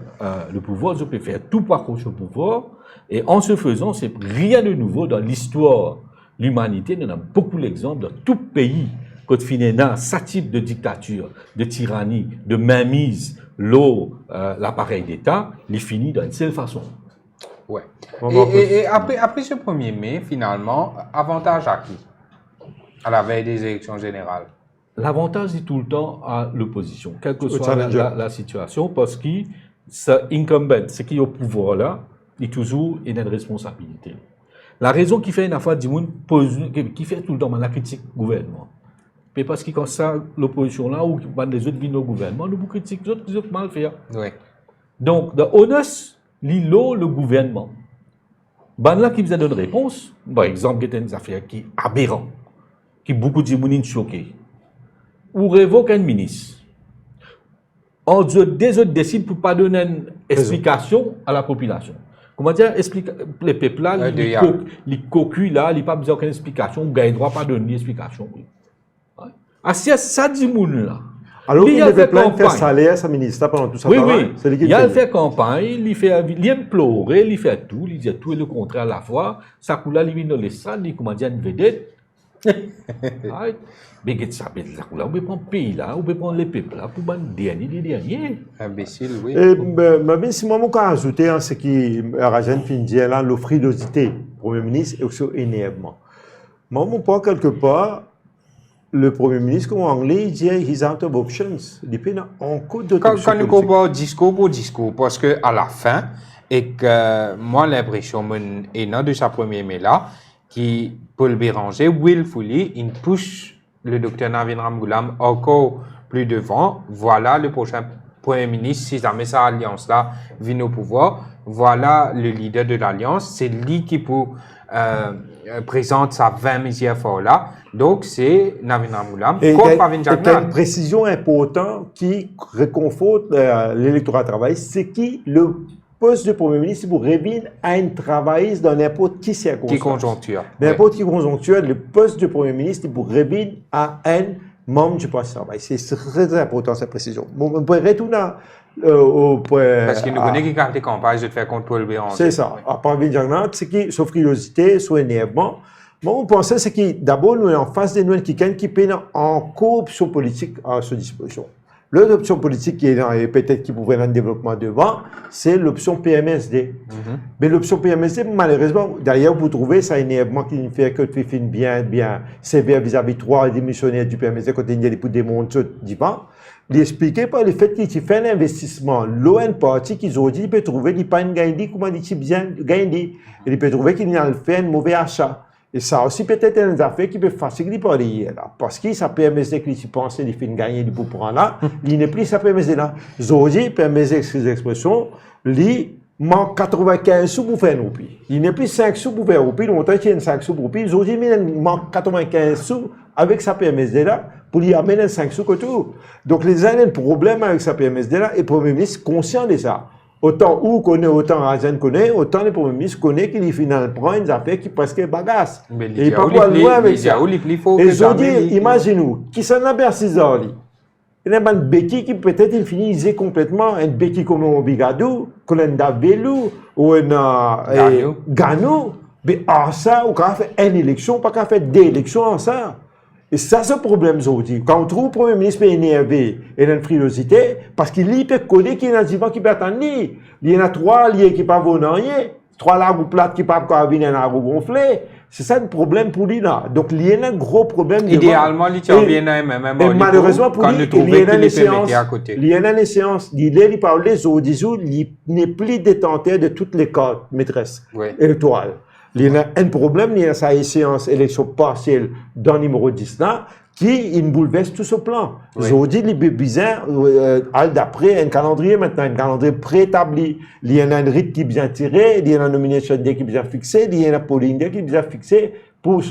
le pouvoir, je peux faire tout pour accrocher au pouvoir. Et en ce faisant, c'est rien de nouveau dans l'histoire. L'humanité, on a beaucoup d'exemples dans tout pays. Quand on ce type de dictature, de tyrannie, de mainmise, l'appareil d'État, il finit d'une seule façon. Ouais. Et après ce 1er mai, finalement, avantage à qui? À la veille des élections générales. L'avantage est tout le temps à l'opposition, quelle que soit la situation, parce que ce incumbent, ce qui est au pouvoir là, est toujours une responsabilité. La raison qui fait une affaire du monde, qui fait tout le temps la critique du gouvernement, c'est parce que quand ça, l'opposition là, ou les autres viennent au gouvernement, nous critiquons les autres mal faire. Oui. Donc, dans honnête, le gouvernement. Là qui vous a donné une réponse, par exemple, il y a une affaire qui est aberrante, qui beaucoup de gens sont choqués. Ou révoque un ministre. En des autres décident pour ne pas donner une explication à la population. Comment dire, les peuples là, les cocus là, ils n'ont pas besoin d'aucune explication, ils n'ont droit pas de donner explication. Ah, si ça dit moun là. Alors qu'il avait plein de faire salaire à ministre pendant tout ça. Oui. Il a fait campagne, il implore, il fait tout, il dit tout et le contraire à la fois. Ça coule là, il vient dans les salles, il commence à une vedette. Mais ça peut être là, on peut prendre le pays là, on peut prendre les peuples là, pour les derniers. Imbécile, oui. Mais si moi, je peux ajouter ce qui Rajan Findier là, la frilosité, Premier ministre, et aussi l'énervement. Moi, je pense quelque part, le Premier ministre, comme en anglais, il dit he's out of options. Il peut encore d'autres options. Quand nous comparons discours pour discours, parce qu'à la fin, et que moi, l'impression est de sa 1er mai là, qui, Paul Béranger, willfully, il push le docteur Navin Ramgoolam encore plus devant. Voilà le prochain Premier ministre, si jamais cette alliance-là vient au pouvoir. Voilà le leader de l'alliance. C'est lui qui peut présente sa 20e fois-là. Donc, c'est Navin Ramgoolam contre Pravin Il y a Jagnat. une précision importante qui réconforte l'électorat travail, c'est que le poste de Premier ministre pour revenir à une travailleuse dans n'importe qui circonstance. Qui conjoncture. N'importe qui conjoncture, le poste de Premier ministre pour revenir à un membre du poste de travail. C'est très important, cette précision. Bon, on peut retourner au point. Parce qu'il nous connaît qui garde les campagnes de faire contre Paul Béranger. C'est ça. À Pravin Jagnat, c'est qui, sauf curiosité, soit énervement. Moi, on pensait, c'est que d'abord, nous sommes en face de nous qui peine en co-option politique à sa disposition. L'autre option politique qui est dans, et peut-être qui pourrait dans le développement devant, c'est l'option PMSD. Mais l'option PMSD, malheureusement, derrière, vous trouvez ça énervement qui ne fait que tu fais bien sévère vis-à-vis de trois démissionnaires du PMSD quand il y a pour démontrer devant. Il expliquait par le fait qu'il fait un investissement, l'ON parti qu'ils ont dit, il peut trouver qu'il pas une gagne, comment il bien gagné. Il peut trouver qu'il a fait un mauvais achat. Et ça aussi peut-être une affaire qui peut faciliter par hier là. Parce que ça PMSD qui pensait qu'il fait gagner du pour prendre là, il n'est plus ça PMSD là. Zodi PMSD ces expressions, lui manque 95 sous pour faire un roupi. Il n'est plus 5 sous pour faire un roupi, longtemps qu'il y a 5 sous pour roupi. Zodi il manque 95 sous avec sa PMSD là pour lui amener un 5 sous que tout. Donc les gens ont un problème avec sa PMSD là et le Premier ministre conscient de ça. Autant ou connaît, autant Razen connaît, autant le Premier ministre connaît qu'il finalement prend une affaire qui presque bagasse. Et il pas loin avec ça. Et je dis, imaginez-nous, qui s'en a bercé ça, il y a une béquille qui peut-être il finit complètement, une béquille comme un bigadou, comme un dabelou, ou un ganou, mais en ça, on a fait une élection, pas qu'à faire deux élections en ça. Et ça, c'est le problème aujourd'hui. Quand on trouve le Premier ministre énervé et une frilosité, parce qu'il peut connaître qu'il y a des gens qui peuvent attendre. Il y en a trois liés qui ne peuvent pas venir, trois lagos plates qui ne peuvent pas venir un lago gonflé. C'est ça le problème pour lui là. Donc, il y a un gros problème. Idéalement, il tient bien à même. Et malheureusement, pour lui, il y a une séance. Il y a une séance. Il parle des autres, il n'est plus détenteur de toutes les cartes maîtresses électorales. Il y a un problème, il y a sa séance élection partielle dans le numéro 10 là, qui bouleverse tout ce plan. Ils ont dit, il est bizarre, d'après un calendrier maintenant, un calendrier préétabli. Il y a un rythme qui est bien tiré, il y a une nomination qui est bien fixée, il y a une polling qui est bien fixée pour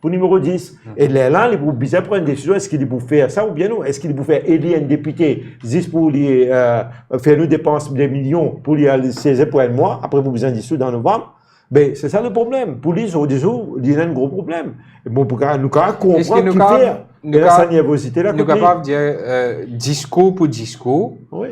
numéro 10. Et là, il est bizarre prendre une décision, est-ce qu'il est pour faire ça ou bien non? Est-ce qu'il est pour faire élire un député, juste pour lui faire nous dépenser des millions pour lui aller saisir pour un mois, après vous besoin d'issue dans novembre? Ben, c'est ça le problème. Pour lui, il y a un gros problème. Bon, pour nous comprendre qu'il fait. Et là, sa nervosité là. Nous sommes capables de dire discours pour discours. Oui.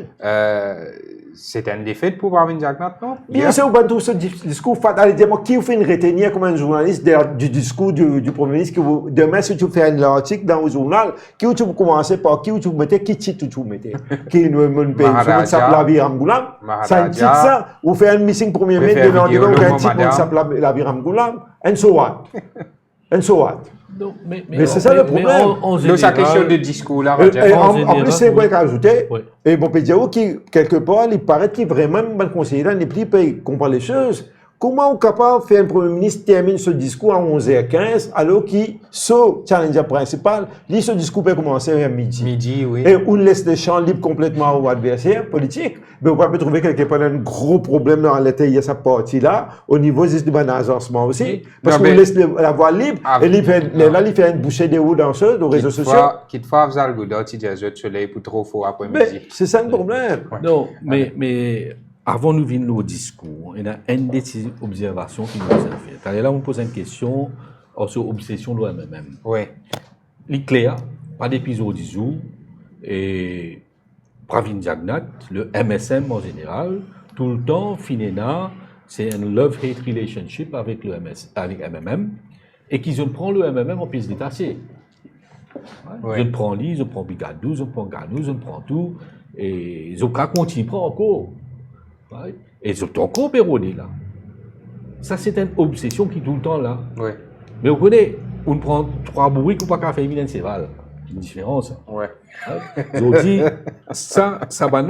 C'est un défaite pour Pravin Jagnat, non? Bien sûr, on tout ce discours fatal. Dis-moi, qui vous fait une retenir comme un journaliste du discours du Premier ministre? Demain, si tu fais un article dans le journal, qui tu peux commencer par qui tu mettez, qui titre tu mettez? Qui nous paye? Je s'appelle Navin Ramgoolam. Ça, un titre ça. Ou fait un missing Premier ministre de l'ordinaire, ou un titre qui s'appelle Navin Ramgoolam. And so what? And so what? Non, mais c'est ça le problème. Donc, c'est quelque chose de discours là. En plus, c'est quoi qu'à ajouter? Et bon, peut dire qui, quelque part, il paraît qu'il est vraiment un bon conseiller là, n'est plus comprendre les choses. Comment on est capable de faire un Premier ministre termine ce discours à 11h15 alors que ce challenger principal, ce discours peut commencer à midi. Midi, oui. Et on laisse les champs libres complètement aux adversaires politiques. Mais on peut trouver quelque part un gros problème dans l'état, il y a sa partie-là, au niveau du agencement aussi. Parce qu'on laisse la voie libre, et il fait une bouchée de roues dans ceux, aux réseaux sociaux. Qu'il faut avoir le goût d'outils de soleil pour trop fort après-midi. C'est ça le problème. Non, mais avant de venir au discours, il y a une des observations qui nous a fait. Là, on pose une question sur l'obsession de l'OMM. Oui. L'éclair, pas d'épisode du jour, et Pravin Jagnat, le MSM en général, tout le temps, Finena, c'est un love-hate relationship avec le MMM, et qu'ils prennent le MMM en pièces détachées. Ils prennent lui, ils prennent Bigadou, ils prennent Ganou, ils prennent tout, et ils continuent encore. Et ils ont encore pérodé là. Ça, c'est une obsession qui est tout le temps là. Oui. Mais vous connaissez, on prend 3 bourriques ou pas qu'à faire une séval. C'est une différence. Oui. Ils ont dit, ça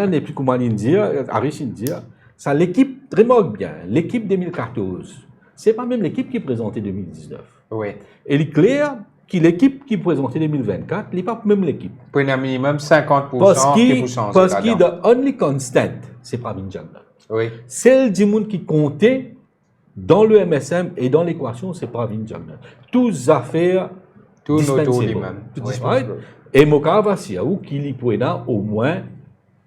n'est plus comment dire, Arish dire, ça l'équipe, très bien, l'équipe 2014, ce n'est pas même l'équipe qui présentait 2019. Oui. Et il est clair que l'équipe qui présentait 2024 n'est pas même l'équipe. Pour un minimum 50% Parce qui vous changez que là-dedans. the only constant, c'est pas Jagnat. Oui. Celle du monde qui comptait dans le MSM et dans l'équation, c'est pas Jagnat. Toutes affaires Tout nos taux dispensable. lui-même. Tout Oui. dispensable. Et Mokava, c'est où qu'il y a au moins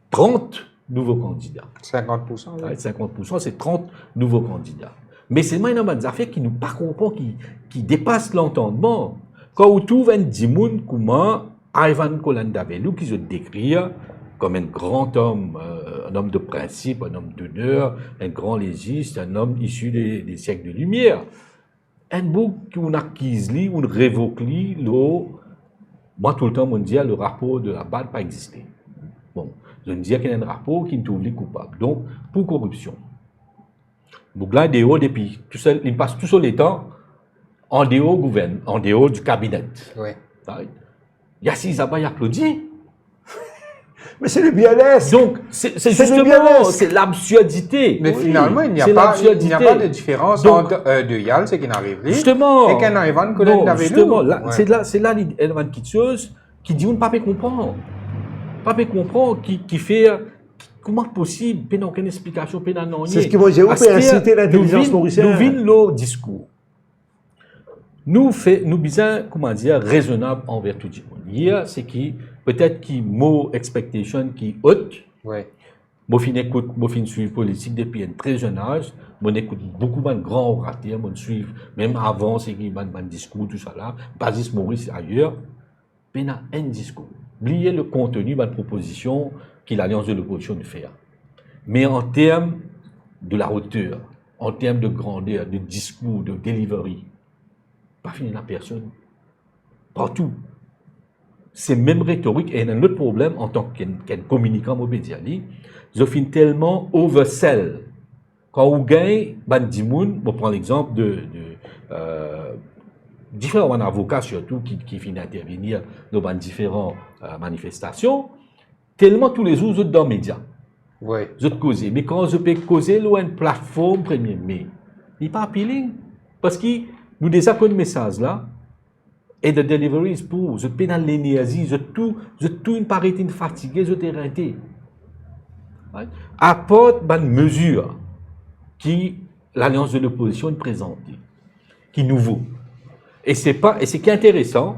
30 nouveaux candidats. 50%. Oui. Ouais, 50%, c'est 30 nouveaux candidats. Mais c'est une affaire qui nous pas comprend, qui dépasse l'entendement. Quand on trouve un dimoun comment Ivan Colandavelou qui se décrit comme un grand homme, un homme de principe, un homme d'honneur, un grand légiste, un homme issu des siècles de lumière. Un bout qu'on acquise, on révoque, moi tout le temps, on dit le rapport de la BAD pas existé. Bon, je me dis qu'il y a un rapport qui nous trouve les coupables. Donc, pour corruption. Donc là, depuis, il passe tout seul les temps en dehors du gouvernement, en dehors du cabinet. Oui. Yassi Zaba y applaudit. Mais c'est le BLS. Donc, c'est le justement, BLS. c'est l'absurdité. Mais finalement, il n'y a c'est pas de différence Donc, entre de Yal, c'est qui n'arrive pas, justement, et qu'un Ivan non, Colandavelou. justement, là, Ouais. c'est là l'Elvan Kitscheuse qui dit on ne peut pas comprendre. Pas comprendre, qui fait. Comment possible, il n'y a aucune explication, il n'y a rien. C'est ce qui va dire, on peut inciter l'intelligence mauricienne. Nous vîmes le discours. Nous sommes, comment dire, raisonnables envers tout le monde. Hier, c'est qui, peut-être qui, mot expectation qui haute. Oui. Moi, je suis politique depuis un très jeune âge. Moi, j'écoute beaucoup de grands orateurs. Moi, je suis, même avant, c'est qui, un discours, tout ça là. Basis Maurice ailleurs. Il y a un discours. Oubliez le contenu de la proposition que l'Alliance de l'opposition de faire. Mais en termes de la hauteur, en termes de grandeur, de discours, de delivery, pas fini la personne. Partout. C'est même rhétorique. Et un autre problème en tant qu'un communicant médiali, je finis tellement oversell. Quand on gagne, on prend l'exemple de différents avocats surtout qui finissent intervenir dans différentes manifestations, tellement tous les jours, je dans les médias. Oui. Je te cause. Mais quand je peux causer une plateforme 1er mai, il n'est pas appealing. Parce que nous déjà un message là, et de deliveries pour, je peux dans l'énergie, je tout une parité fatigué, je t'ai arrêté. Apporte une mesure qui l'Alliance de l'opposition présente, qui est nouveau. Et c'est qui est intéressant,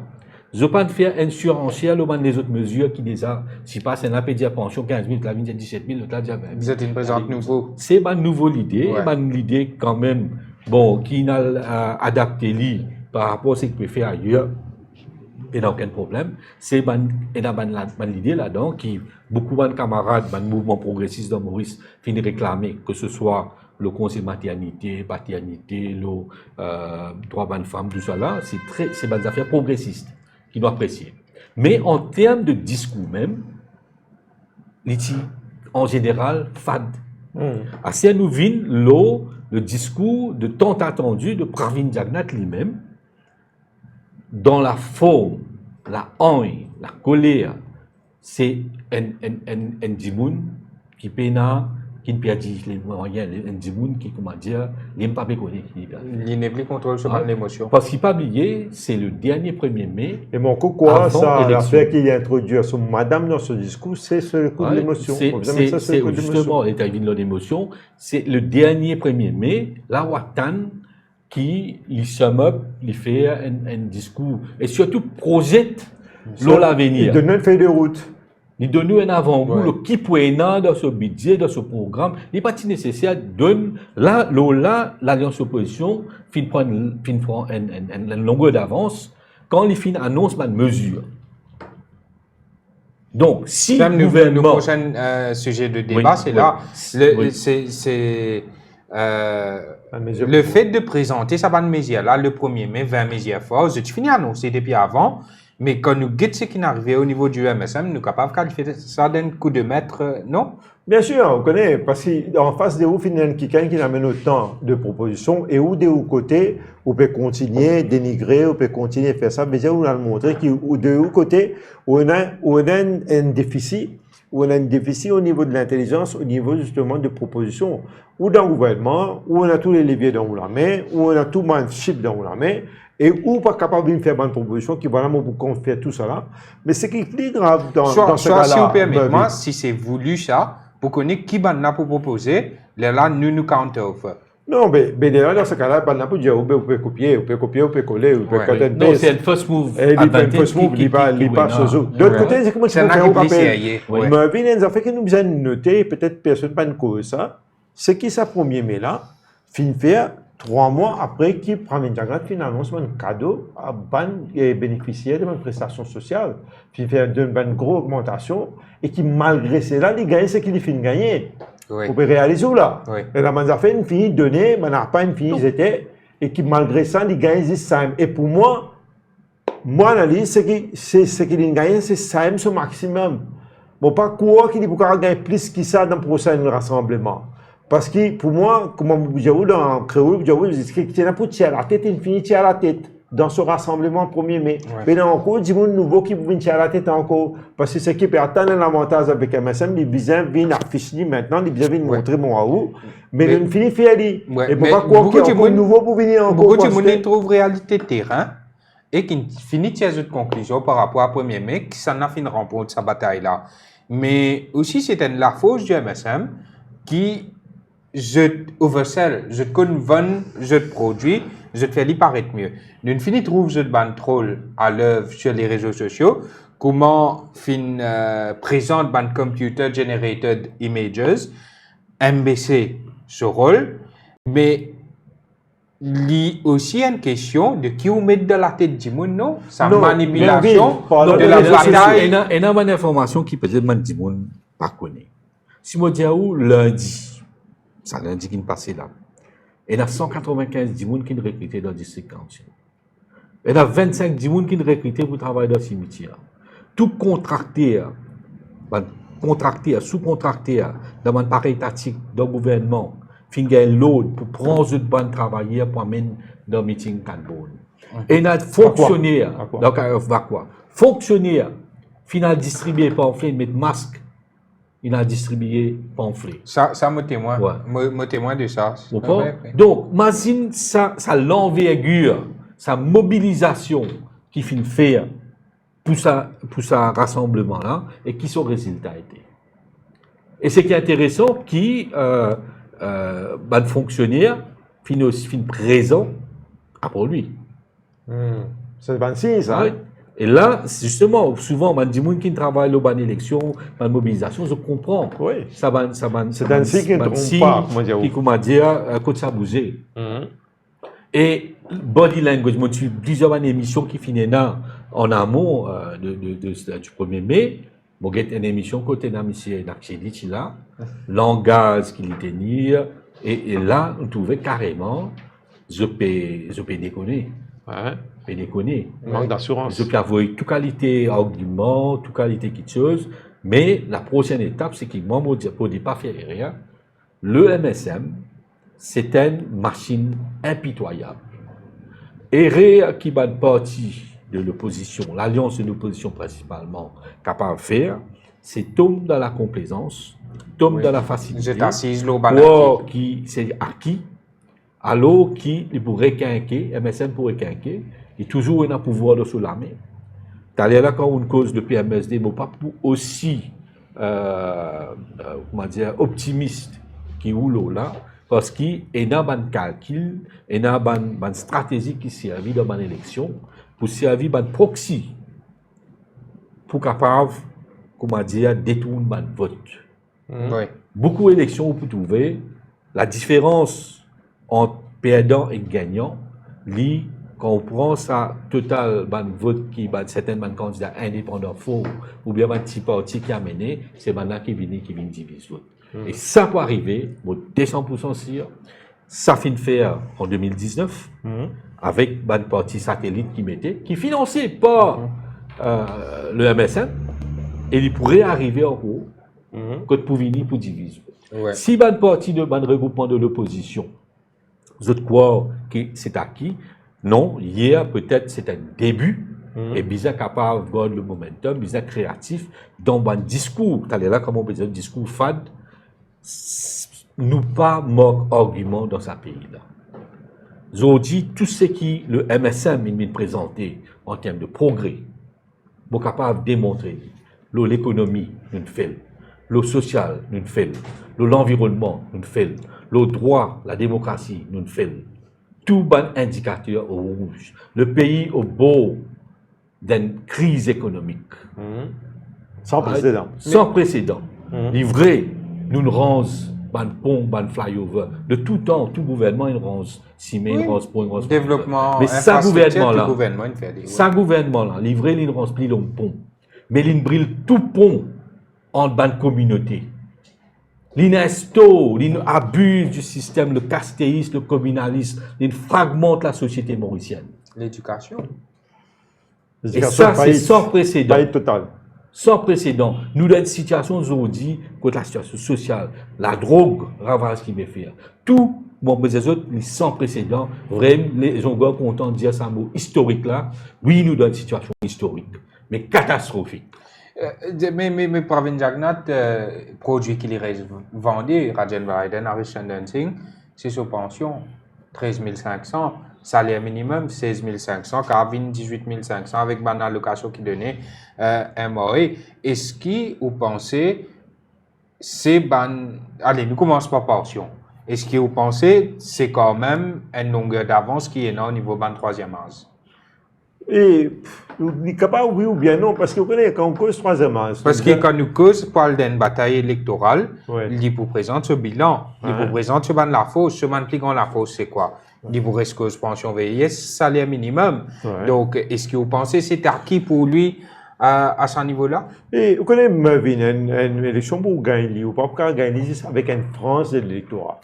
je ne vais pas faire une surenchère les autres mesures qui déjà, si passe un appel de pension 15 000, la 17 000, l'autre déjà 20 000. Vous êtes une présente nouveau. C'est une nouvelle idée, Ouais. une idée quand même, bon, qui n'a adapté par rapport à ce qu'il peut faire ailleurs. Et n'a aucun problème. C'est une idée là-dedans qui, beaucoup de camarades, le mouvement progressiste de Maurice, finissent réclamer, que ce soit le conseil maternité, paternité, le droit de femme, tout ça là, c'est des affaires progressistes qui doivent apprécier. Mais en termes de discours même, en général, fade. Assez nous vient le discours de tant attendu de Pravin Jagnat lui-même, dans la forme, la haine, la colère, c'est un dimoun qui peina, qui ne perd les moyens, un dimoun qui, comment dire, n'aime pas péconner. Il n'est plus contrôle sur l'émotion. Parce qu'il n'a pas oublié, c'est le dernier 1er mai. Et mon quoi, Avant ça, élection. l'affaire qu'il a introduit sur madame dans ce discours, c'est ce coup de l'émotion. C'est Faut jamais mettre ça sur le coup de l'émotion. justement l'état d'émotion. C'est le dernier 1er mai, la Watan qui il sum up, il fait un discours et surtout projette l'avenir. Il donne une feuille de route. Il donne un avant-goût, Ouais. le qui peut dans ce budget, dans ce programme. Il n'est pas si nécessaire. Donne là, l'Alliance opposition fin prend une longueur d'avance quand il fin annonce une mesure. Donc, si Même le le gouvernement prochain sujet de débat, Oui, c'est oui. là. Oui. C'est La mesure- le fait de présenter ça bonne mesure là, le 1er mai, 20 mesures fortes, je finis à annoncer depuis avant, mais quand nous guettons ce qui est arrivé au niveau du MSM, nous sommes capables de qualifier ça d'un coup de maître, non? Bien sûr, on connaît, parce qu'en face de vous, il y a quelqu'un qui amène autant de propositions, et où de l'autre côté, on peut continuer dénigrer, on peut continuer à faire ça, mais on a montré que de l'autre côté, on a un déficit où on a un déficit au niveau de l'intelligence, au niveau justement de propositions, ou dans le gouvernement, où on a tous les leviers dans la main, où on a tout le chip dans la main, et où pas capable de faire une proposition qui voilà pourquoi on fait tout ça. Mais ce qui est plus grave dans ce cas-là. Si on permet, moi, si c'est voulu ça, pour connaître qui va pour proposer, là, nous counter-offer. Non, mais déjà, dans ce cas-là, on peut dire, on peut copier, on peut coller, on peut coller. Non, c'est un first move. Et il first move, il pas chez eux. D'autre côté, c'est comment tu peux faire au rappel. Mais il fait que nous besoin de noter, peut-être personne pas de cause ça, c'est qui sa premier mai là, fin faire 3 mois après qui prend une diagramme, finalement, c'est un cadeau à ban bénéficiaire de une prestation sociale, fin faire une grosse augmentation et qui, malgré cela, il gagne ce qu'il finit de gagner. Oui. Vous pouvez réaliser où là. Oui. Et la manza fait une fille donnée, mais n'a pas une fille était et qui malgré ça, il gagne 10 SAM. Et pour moi, analyse, c'est qu'il gagne, c'est SAM au maximum. Bon, pas quoi qu'il peut gagner plus que ça dans le prochain rassemblement. Parce que pour moi, comme vous dites dans le créole, vous dites qu'il y a pour tirer la tête, une fille tire la tête. Dans ce rassemblement 1er mai. Ouais. Mais encore, il y a des nouveaux qui vont tirer la tête encore. Parce que ce qui peut atteindre l'avantage avec MSM, ils viennent afficher maintenant, ils viennent montrer mon haut. Mais ils finissent faire dit. Et pourquoi quoi qu'il y a encore nouveau pour venir encore. Beaucoup de monde trouve réalité terrain et qui finit tirer une conclusion par rapport à 1er mai, qui s'en a fini de remporter sa bataille-là. Mais aussi, c'est la force du MSM qui je oversell, je te convainc, je te produis, je te fais lui paraître mieux. D'une fini trouve je te ban troll à l'œuvre sur les réseaux sociaux, comment présente ban computer generated images, MBC ce rôle, mais il y a aussi une question de qui vous met dans la tête du monde, non? Sa manipulation de la bataille. Il y a une information qui peut-être man du monde pas connaît. Si moi dis où lundi, ça lundi qui est passé là, il y a 195 personnes qui sont recrutées dans le district council. Il y a 25 personnes qui sont recrutées pour travailler dans le cimetière. Tout contracteur, sous-contracteur, dans un pareil tactique dans le gouvernement, fin gagne l'autre pour prendre une bonne travailleur pour amener dans le meeting Canbon. Et il y a fonctionnaire, donc fonctionnaire, final distribué pamphlet, mettre masque. Il a distribué pamphlet. Ça me témoigne. Me témoigne de ça. Donc, imagine ça l'envergure, sa mobilisation qui finit faire pour ça rassemblement-là et qui son résultat été. Et ce qui est intéressant, qui le fonctionnaire finit présent après lui. C'est 26, hein? Et là, justement, souvent, les gens qui travaillent dans l'élection, dans la mobilisation, je comprends. Oui. C'est un signe qui ne trompe pas, comment dire, quand ça bouge. Et body language, moi, j'ai plusieurs émissions qui finissent là, en amont du 1er mai. Bon, j'ai une émission côté de M. Nakchedich là, langage qu'il tenir, et là, on trouvait carrément, je peux déconner. Et déconner. Manque d'assurance. Je peux avoir toute qualité argument, toute qualité quelque chose, mais la prochaine étape, c'est qu'il m'a dit, pour ne pas faire rien, le MSM, c'est une machine impitoyable. Et qui va une partie de l'opposition, l'alliance de l'opposition principalement, capable de faire, c'est tomber dans la complaisance, tomber dans la facilité. Je t'assise l'eau qui c'est acquis, alors qui pourrait quinquer, MSM pourrait quinquer, et toujours un pouvoir de sous la main. T'allais là quand une cause de PMSD, mais pas pour aussi, comment dire, optimiste qui ou là, parce qu'il y a un calcul, il y a une stratégie qui servit dans une élection, pour servir un proxy, pour capable, comment dire, détourner un vote. Oui. Beaucoup d'élections, vous pouvez trouver la différence entre perdant et gagnant, quand on prend ça total vote qui certains candidats indépendants faux ou bien un petit parti qui a mené, c'est maintenant qui vient diviser l'autre. Et ça peut arriver, 200% sûr, ça finit faire en 2019 avec un parti satellite qui financé par le MSN et il pourrait arriver en haut pour venir pour diviser. Ouais. Si un parti de regroupement de l'opposition, vous croyez que c'est acquis? Non, hier peut-être c'est un début Et bizarre capable de garder le momentum, bizarre créatif, dans un discours, tu là, comme on peut dire, discours fade, nous pas manque argument dans ce pays-là. Aujourd'hui, tout ce qui le MSM il m'a présenté en termes de progrès, nous sommes capables de démontrer l'économie, nous fait, le social, nous fait, l'environnement, nous fait, le droit, la démocratie, nous fait. Tout bon indicateur au rouge. Le pays au beau d'une crise économique. Sans précédent. Sans précédent. Livré, nous nous rendons ban pont, ban flyover. De tout temps, tout gouvernement, il rend 6 000, il rend pour, il rend Développement, mais ça gouvernement-là, il fait des, ça gouvernement-là, livré, il rend pli le pont. Mais il brille tout pont en ban communauté. L'inesto, l'abuse du système, le castéisme, le communalisme, il fragmente la société mauricienne. L'éducation. Et ça, c'est sans précédent. Faillite totale. Sans précédent. Nous, dans une situation aujourd'hui, contre la situation sociale, la drogue, ravage qui veut faire. Tout, bon, mais les autres, sans précédent, vraiment, les gens sont contents de dire ça mot historique là. Oui, nous, dans une situation historique, mais catastrophique. Mais Pravin Jagnat, produit qu'il est vendu, Rajan Biden, Harrison Dancing, c'est sous pension, 13 500, salaire minimum, 16 500, carabine, 18 500, avec une allocation qui donnait un mois. Est-ce que vous pensez, c'est ban... Allez, nous commençons par pension. Est-ce que vous pensez, c'est quand même une longueur d'avance qui est là au niveau ban troisième âge? Et il est capable, oui ou bien non, parce que vous connaissez, quand on cause troisième âge. Parce que quand nous cause parle d'une bataille électorale, Ouais. il vous présente ce bilan, il vous présente ce ban la fausse, ce ban plus grand la fausse, c'est quoi? Il vous reste cause pension vieillesse, salaire minimum. Ouais. Donc, est-ce que vous pensez que c'est acquis pour lui à ce niveau-là? Et vous connaissez, Mervyn, une élection pour gagner, ou pas gagner avec une France de l'électorat.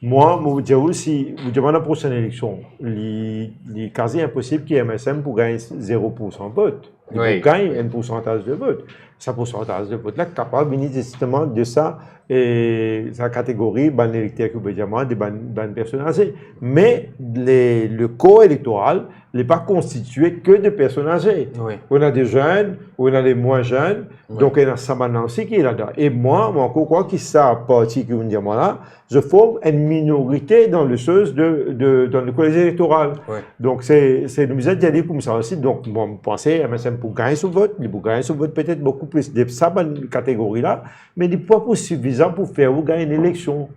Moi, je vous dis aussi, vous demandez la prochaine élection, il est quasi impossible qu'il y ait MSM pour gagner 0% de vote. Il Oui. gagne un pourcentage de vote. Ce pourcentage de vote-là est capable de venir justement de ça, et sa catégorie, ban électeur que vous dire, des ban personnes âgées. Mais le corps électoral n'est pas constitué que de personnes âgées. Oui. On a des jeunes, on a des moins jeunes, donc il y a ça maintenant aussi qui est là-dedans. Et moi encore quoi qui ça partie que vous me dites là, je forme une minorité dans le chose dans le collège électoral. Oui. Donc c'est nous d'y aller comme ça aussi. Donc bon, pensez MSM pour gagner ce vote, il pour gagner ce vote peut-être beaucoup plus de ça catégorie là, mais il n'est pas suffisant pour faire ou gagner une élection.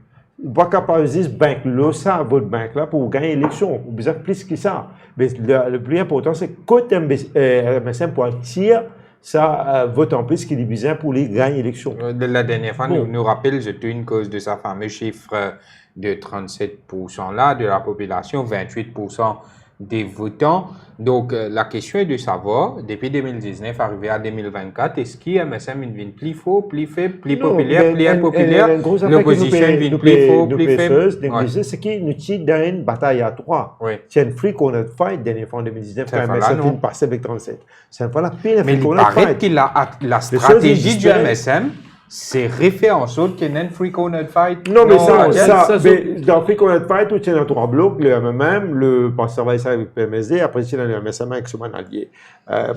Pas capable de dire banque là ça votre banque là pour gagner l'élection. Vous besoin plus que ça. Mais le plus important c'est que MSM pour tirer ça vote en plus qu'il est besoin pour les gagner l'élection. De la dernière fois, Bon. nous rappelle, je une cause de sa fameux chiffre de 37% là, de la population, 28% des votants. Donc, la question est de savoir, depuis 2019, arrivé à 2024, est-ce qu'il y a MSM une ville plus faux, plus faible, plus populaire, plus impopulaire, l'opposition une ville plus faux, plus faible? C'est qu'il nous tire dans une bataille à trois. Oui. C'est une free corner fight dernière fois en 2019 Cette quand fois-là, MSM non. est passé avec 37. C'est une fois la pire Mais free il corner paraît fight. que la choses stratégie du existaient. MSM, c'est refaire en sorte qu'il y ait une free corner fight. Non, mais ça, Rachel? mais dans Free Corner Fight, tu tiens dans trois blocs, le MMM, le travail ça avec PMSD, après tu tiens dans le MSM avec ce manalier.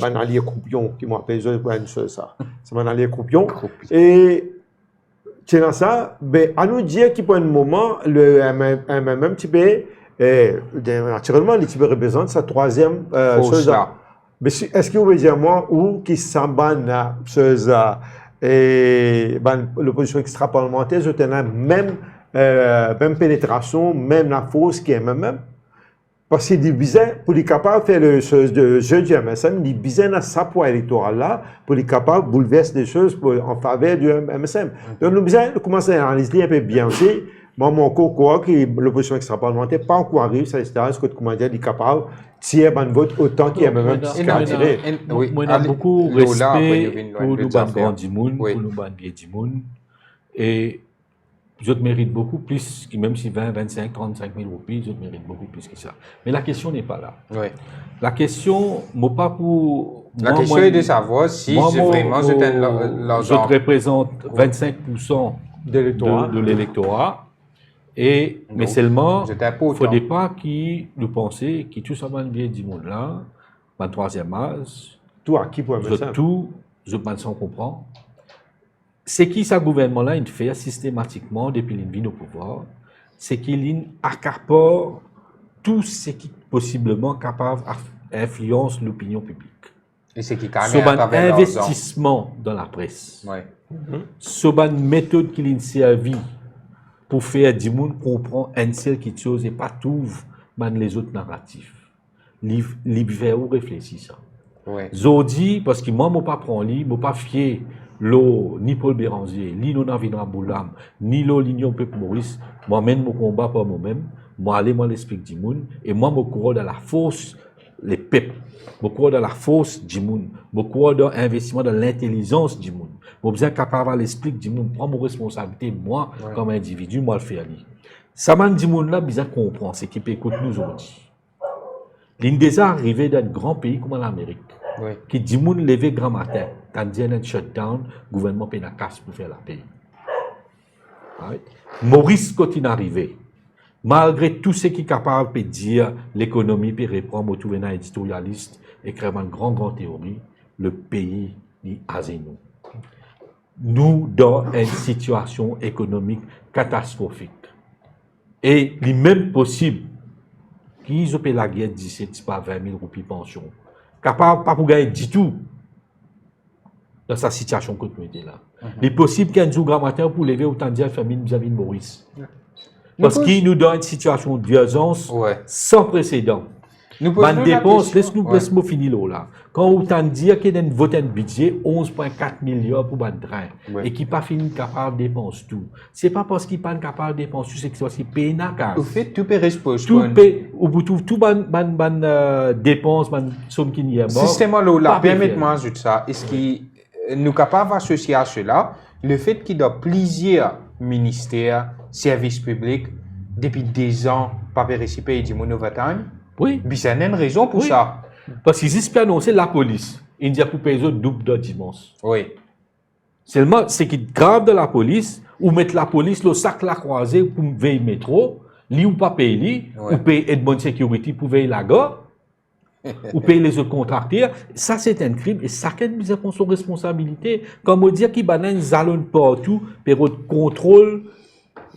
Manalier Croupion, qui m'appelle, je vois une chose, ça. C'est manalier Croupion. Et, tu dans ça, ben, à nous dire qu'il pour un moment, le MMM, tu peux, naturellement, il représente sa troisième chose. là. Mais est-ce que vous voulez dire, moi, ou qui s'embanne à chose et ben, l'opposition extra-parlementaire, je tenais même pénétration, même la force qui est même. Parce qu'il disait, pour être capable de faire le chose de jeu du MSM, il disait dans sa poids électorale là, pour être capable de bouleverser des choses en faveur du MSM. Donc, nous devons commencer à analyser un peu bien aussi. Moi, mon quoi que l'opposition extra-parlementaire, pas encore arrive, ça, etc., ce que comment dire, il est capable de tirer un vote autant qu'il y a même qui a tiré. Oui. Moi, j'ai beaucoup Lola, après, respect il y avait une pour loi de nous ban affaires. grand dimoun, Oui. pour nous ban bien dimoun. Et je te mérite beaucoup plus, même si 20, 25, 35 000 roupies, je te mérite beaucoup plus que ça. Mais la question n'est pas là. Oui. La question, moi pas pour... La question est de savoir si moi, vraiment moi, c'est je te représente 25% D'électorat. de l'électorat. Mais seulement, j'étais pas il ne autant. faudrait pas qu'ils nous penser que tout ça va bien du monde là, ma troisième âge, Tout à qui pour je ça? tout, je pense qu'on comprend. C'est qui ce gouvernement-là, il fait systématiquement depuis qu'il vient au pouvoir, c'est qu'il accapare tout ce qui est possiblement capable d'influencer l'opinion publique. Et c'est qui gagne Sur à un travers l'argent. investissement dans la presse. Ouais. Sur une méthode qui a servi pour faire du monde comprendre un seul qui chose et pas tout les autres narratifs. L'hiver ou réfléchir ça. Ouais. Zodi, parce que moi, je ne pas prendre je ne pas fier l'eau, ni Paul Béranger, ni Navindra Boulam, ni l'Union Peuple Maurice. Moi-même, mon combat par moi-même. Moi, aller, moi, l'explique du monde. Et moi, je crois dans la force, les peuples. Je crois dans la force du monde. Je crois dans l'investissement dans l'intelligence du monde. Je suis capable de l'expliquer du monde. Prends mon responsabilité, moi, comme individu, moi, le faire. Ça m'a dit, monde là, bizarre comprendre, c'est qui peut écouter nous aujourd'hui. L'une des arrivées d'un grand pays comme l'Amérique, qui dit moun lever grand matin, tandis un shutdown, le gouvernement paye la casse pour faire la paix. Right? Maurice continue arrivé. Malgré tout ce qui est capable de dire l'économie peut reprendre, au tout venant éditorialiste, écrire une grande théorie, le pays est à nous. Nous, dans une situation économique catastrophique. Et il est même possible qu'ils ont payé la guerre 17, pas 20 000 roupies pension. Capable pas pour gagner du tout dans sa situation que nous étions là. Il est possible qu'un jour grand matin pour lever autant de famille vis-à-vis de Maurice. Parce qu'il nous donne une situation d'urgence sans précédent. Ban dépense, laisse-moi finir là. Quand autant dire qu'il y a un budget 11,4 milliards pour ban train et qui pas fini capable de dépenser tout. C'est pas parce qu'il pas capable de dépenser tout, c'est que c'est paye na case. Au fait, tout peut responsable. Tout paye, ou vous trouvez tout ban dépense, ban somme qui n'y est mort. Système là, permettez-moi d'ajouter ça. Est-ce qu'il nous capable d'associer à cela le fait qu'il y a plusieurs ministères, services publics depuis des ans pas participer du monovatane? Oui. Mais c'est une raison pour ça. Parce qu'ils espèrent annoncer la police. Ils disent pour payer double de dimanche. Oui. Seulement, c'est qu'ils gravent de la police, ou mettre la police, le sac la croisée pour veiller le métro, li ou pas payer, ou payer Edmond Security pour veiller la gare, ou payer les autres contracteurs. Ça, c'est un crime. Et ça, c'est son responsabilité. Comme on dit qu'il y a un zalon partout, pour contrôle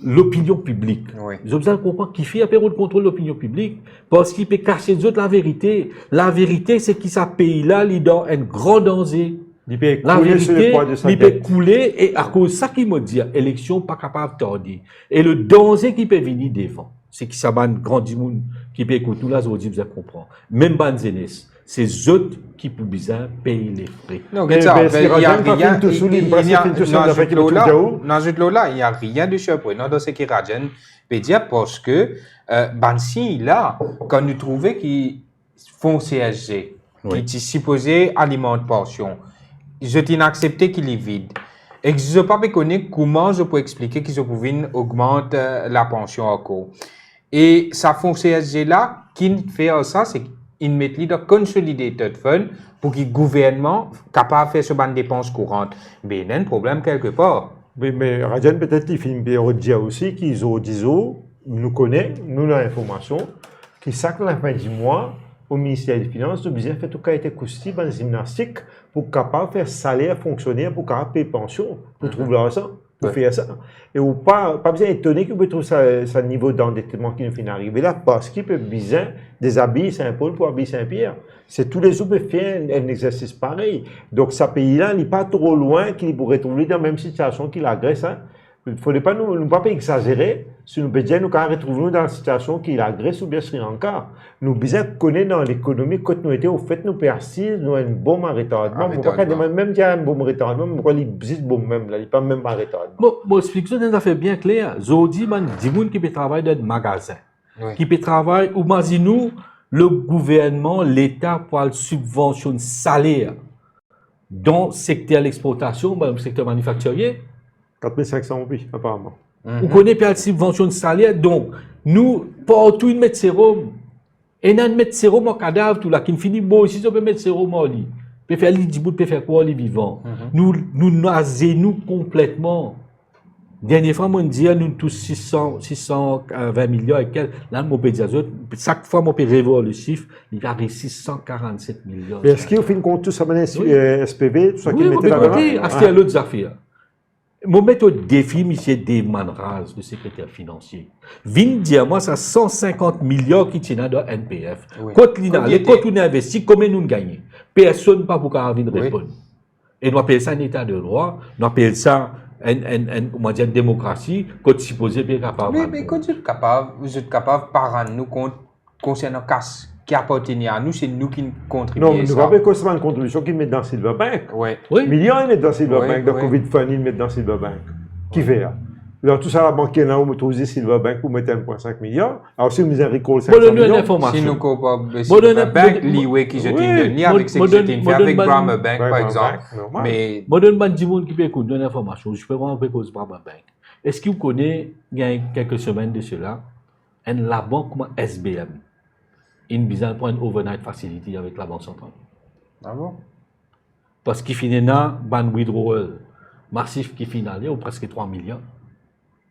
l'opinion publique. Vous avez compris qui fait un période de contrôle de l'opinion publique parce qu'il peut cacher les autres la vérité. La vérité, c'est que ce pays-là, il est dans un grand danger. La vérité, il peut couler et à cause de ça qu'il me dit, élection pas capable de tordre. Et le danger qui peut venir devant, c'est que ça va un grand monde qui peut écouter nous là, vous avez compris. Même ban jeunesse. C'est eux qui pour bien payer les frais. Non, il n'y a rien de surprenant dans ce que Rajan peut dire parce que Bansi, là, quand nous trouvons qu'ils font CSG, qui est supposé alimenter pension, je t'ai accepté qu'il est vide. Et je ne peux pas connaître comment je peux expliquer qu'ils pouvaient augmenter la pension encore. Et ça font CSG là, qui fait ça, c'est ils mettent de consolidated fund pour que le gouvernement soit capable de faire ce ban de dépenses courantes. Mais il y a un problème quelque part. Mais Rajan, peut-être qu'il finit bien dire aussi qu'ils ont dit, nous connaissons, nous avons l'information, que chaque la fin du mois, au ministère des Finances, nous avons fait tout cas été coûté dans la gymnastique pour capable faire salaire fonctionnaire, pour capable payer pension, pour trouver l'argent. Pour faire ça. Et ou pas besoin d'étonner que vous trouvez ça niveau d'endettement qui nous fait arriver là, parce qu'il peut besoin des habits Saint-Paul pour habiller Saint-Pierre. C'est tous les jours peut faire un exercice pareil. Donc, ce pays-là n'est pas trop loin qu'il pourrait trouver dans la même situation qu'il agresse. Hein. Il ne faudrait pas nous pas exagérer. Si nous peut nous retrouver dans la situation qu'il agresse ou bien Sri Lanka. Nous besoin connaître dans l'économie quand nous étions au fait nous persistent, nous avons une bombe en retardement. Même si il y a une bombe en retardement, pourquoi il existe bombe même là, il pas même en retardement. Bon, explication est fait bien clair. Zodi man dit moun qui peut travailler dans un magasin, qui peut travailler ou imaginez-nous le gouvernement, l'État pour subventionner salaire dans le secteur de l'exportation, dans le secteur manufacturier. 4500 oui, apparemment. Vous connaissez pas la subvention de salaire, donc nous, partout, nous mettons sérum. Et nous mettons sérum en cadavre, tout là, qui finit bon, ici, on peut mettre sérum en lit. On peut faire l'idibou, on peut faire quoi, les vivants. Nous nasez-nous complètement. Dernière fois, on dit, nous tous 620 millions et quelques. Là, mon peut dire, chaque fois, mon peut revoir le chiffre, il y a 647 millions. Mais est-ce qu'il faut compte tout ça, SPV, tout ça qui Oui, mettait là oui, c'est l'autre affaire. Mon méthode défi, M. Dave Manraz, le secrétaire financier. Vin dire, moi, ça 150 millions qui tiennent dans NPF. Oui. Quand on investit, combien nous gagnons? Personne pas pour venir répondre. Et nous appelons ça un état de droit, nous appelons ça une démocratie, quand supposé bien capable. Mais quand vous êtes capable par an nous concernant casse qui appartenait à nous, c'est nous qui contribuons. Non, mais nous rappelons que c'est une contribution qu'ils mettent dans Silverbank. Oui. Millions ils mettent dans Silverbank, Oui, dans oui. Covid Fund ils mettent dans Silverbank. Qui fait là? Alors tout ça, la banque là, on met Silverbank pour mettre 1,5 milliard. Alors si vous avez un recall 500 Bon, donne une millions, information. Si nous coopérons Bon, donne- Bank, bon, l'IWE qui je oui. t'ai donné avec ce que je t'ai fait avec Brahma Bank, par exemple. normal. Mais Je donne un petit monde qui peut écouter une information. Je peux vraiment pas cause Brahma Bank. Est-ce que vous connaissez, il y a quelques semaines de cela, la banque comme SBM, une besoin pour une overnight facility avec la Banque centrale. ah bon? Parce qu'il finit là, ban withdrawal massif qui finit là, ou presque 3 millions.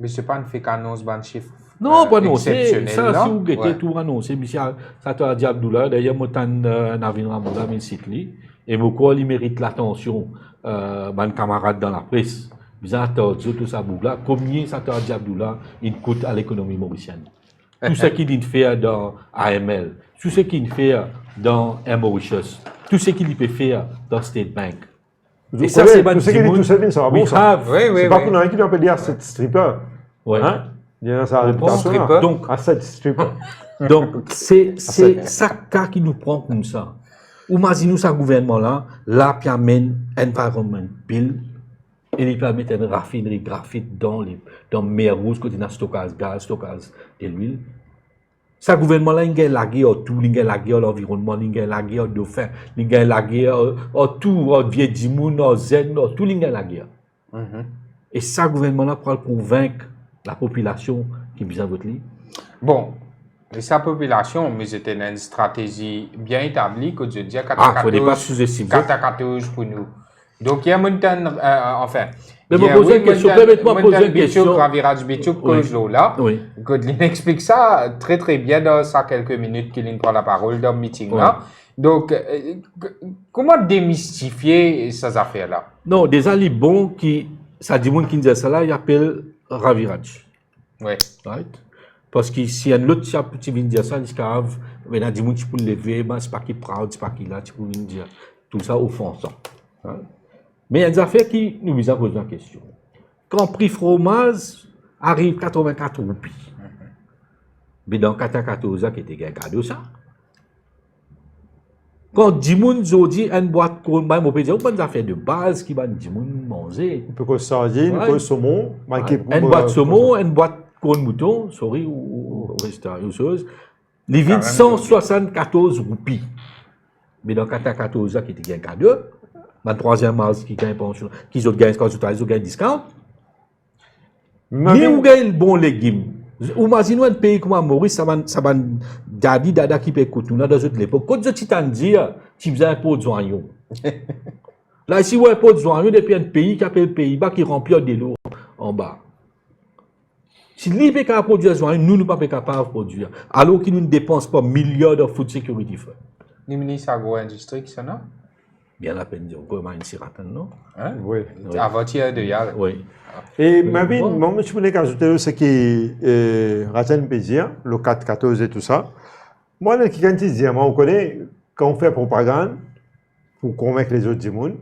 Mais c'est pas une fake annonce, ban chiffre. Non, pas annoncé. Exceptionnel, Ça, non? si vous guettez Ouais. tout annoncé, monsieur, ça t'a dit Abdullah, d'ailleurs, moi, Navin Ramoula, mais site li, et mon quoi, il mérite l'attention, mon camarade dans la presse. Bizarre, tout ça, bougla, combien ça t'a dit Abdullah, il coûte à l'économie mauricienne. Tout ce qu'il fait dans AML, tout ce qu'il fait dans Mauritius, tout ce qu'il peut faire dans State Bank. Et ça, c'est tout ce qui est tout ça, ça va bon we ça. have- Oui, oui, C'est pas oui. qu'on a un qui peut dire asset stripper. Ouais. Hein? Il y en a ça réputation, là. Donc- asset stripper. Donc, c'est ça cas qui nous prend comme ça. Ou imaginez ce gouvernement-là, là, puis amène environment bill, et il peut mettre une raffinerie graphite dans mer rouge, côté de stockage gaz, stockage de l'huile. Ce gouvernement-là, il a la guerre tout, il a la guerre l'environnement, il a la guerre dauphin, il a la guerre tout, vieux Dimoun, Zen, tout, il a la guerre. Et ce gouvernement-là pourra convaincre la population qui a besoin de voter. Bon, et sa population, mais c'était une stratégie bien établie que je dis à Ah, il ne faut pas sous-estimer. 4-14 pour nous. Donc, il y a maintenant, enfin. Mais me poser une question, permettez-moi poser une question. Raviraj Bichuk, Oui. là. Oui. Godlin explique ça très très bien dans ça quelques minutes qu'il prend la parole dans le meeting là. Donc, comment démystifier ces affaires-là? Non, des alliés bons qui, ça dit monde qui dit ça là, ils appellent Raviraj. Oui. Right? Parce que si un autre chap qui vient dire ça, il scave, mais là, dit monde qui peut lever, ben, c'est pas qui proud, c'est pas qui là, tu peux venir dire tout ça offensant. Right? Mais il y a des affaires qui nous visent à poser une question. Quand prix fromage arrive 84 roupies, mais dans 94 qui était un cadeau ça. Quand Dimoun dit une boîte qu'on on peut dire une affaire de base qui va Dimoun manger. Un peu comme sardine, un peu saumon. Une boîte saumon, une boîte corn mouton, sorry, ou restaurant, ou chose. Les vides 174 roupies. Mais dans 94 qui était un cadeau, dans le troisième mars qui gagne pension, qui ont gagné quand ils ont gagné discount. Mais où gagne le bon légume. Ou imaginez un pays comme Maurice, ça va dada qui peut écouter nous dans cette époque. Quand tu t'en dis, tu faisais un pot de joignon. Là, si vous avez un pot de joignon depuis un pays qui appelle le Pays-Bas qui remplit des lots en bas. Si lui peut pas produire joignon, nous ne sommes pas capables de produire. Alors qu'il ne dépense pas milliards de food security. Le ministre agro-industrie, ça non? Bien la peine de dire, comment une siratan, non? Hein? Oui. Avant-hier de hier. Oui. Et Mavin, moi, je voulais ajouter ce qui Rajan peut dire, le 4-14 et tout ça. Moi, quand il dit, on connaît, quand on fait propagande, pour convaincre les autres du monde,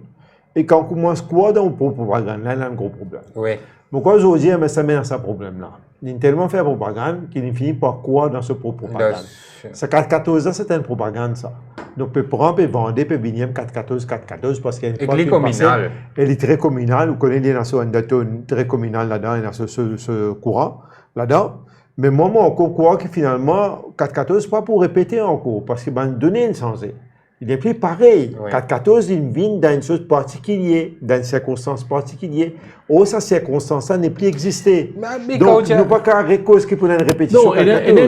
et quand on commence quoi dans le propagande, là, il y a un gros problème. Oui. Pourquoi aujourd'hui, mais ça mène à ce problème-là? Il a tellement fait propagande qu'il finit par quoi dans ce propagande? Ce 4-14 c'est une propagande, ça. Donc, peut prendre, peut vendre, peut venir 4-14 parce qu'il y a une Église communale. Elle est très communale. Vous connaissez les nations très communales là-dedans, il y a ce courant là-dedans. Mais moi, je crois que finalement, 4-14, pas pour répéter encore, parce que ben, donner une changé. Il est plus pareil. Oui. 4-14, il vient dans une chose particulière, dans une circonstance particulière. Oh, cette circonstance-là n'est plus existée. Mais Donc, il n'y a pas qu'à cause qui pour une répétition. Non,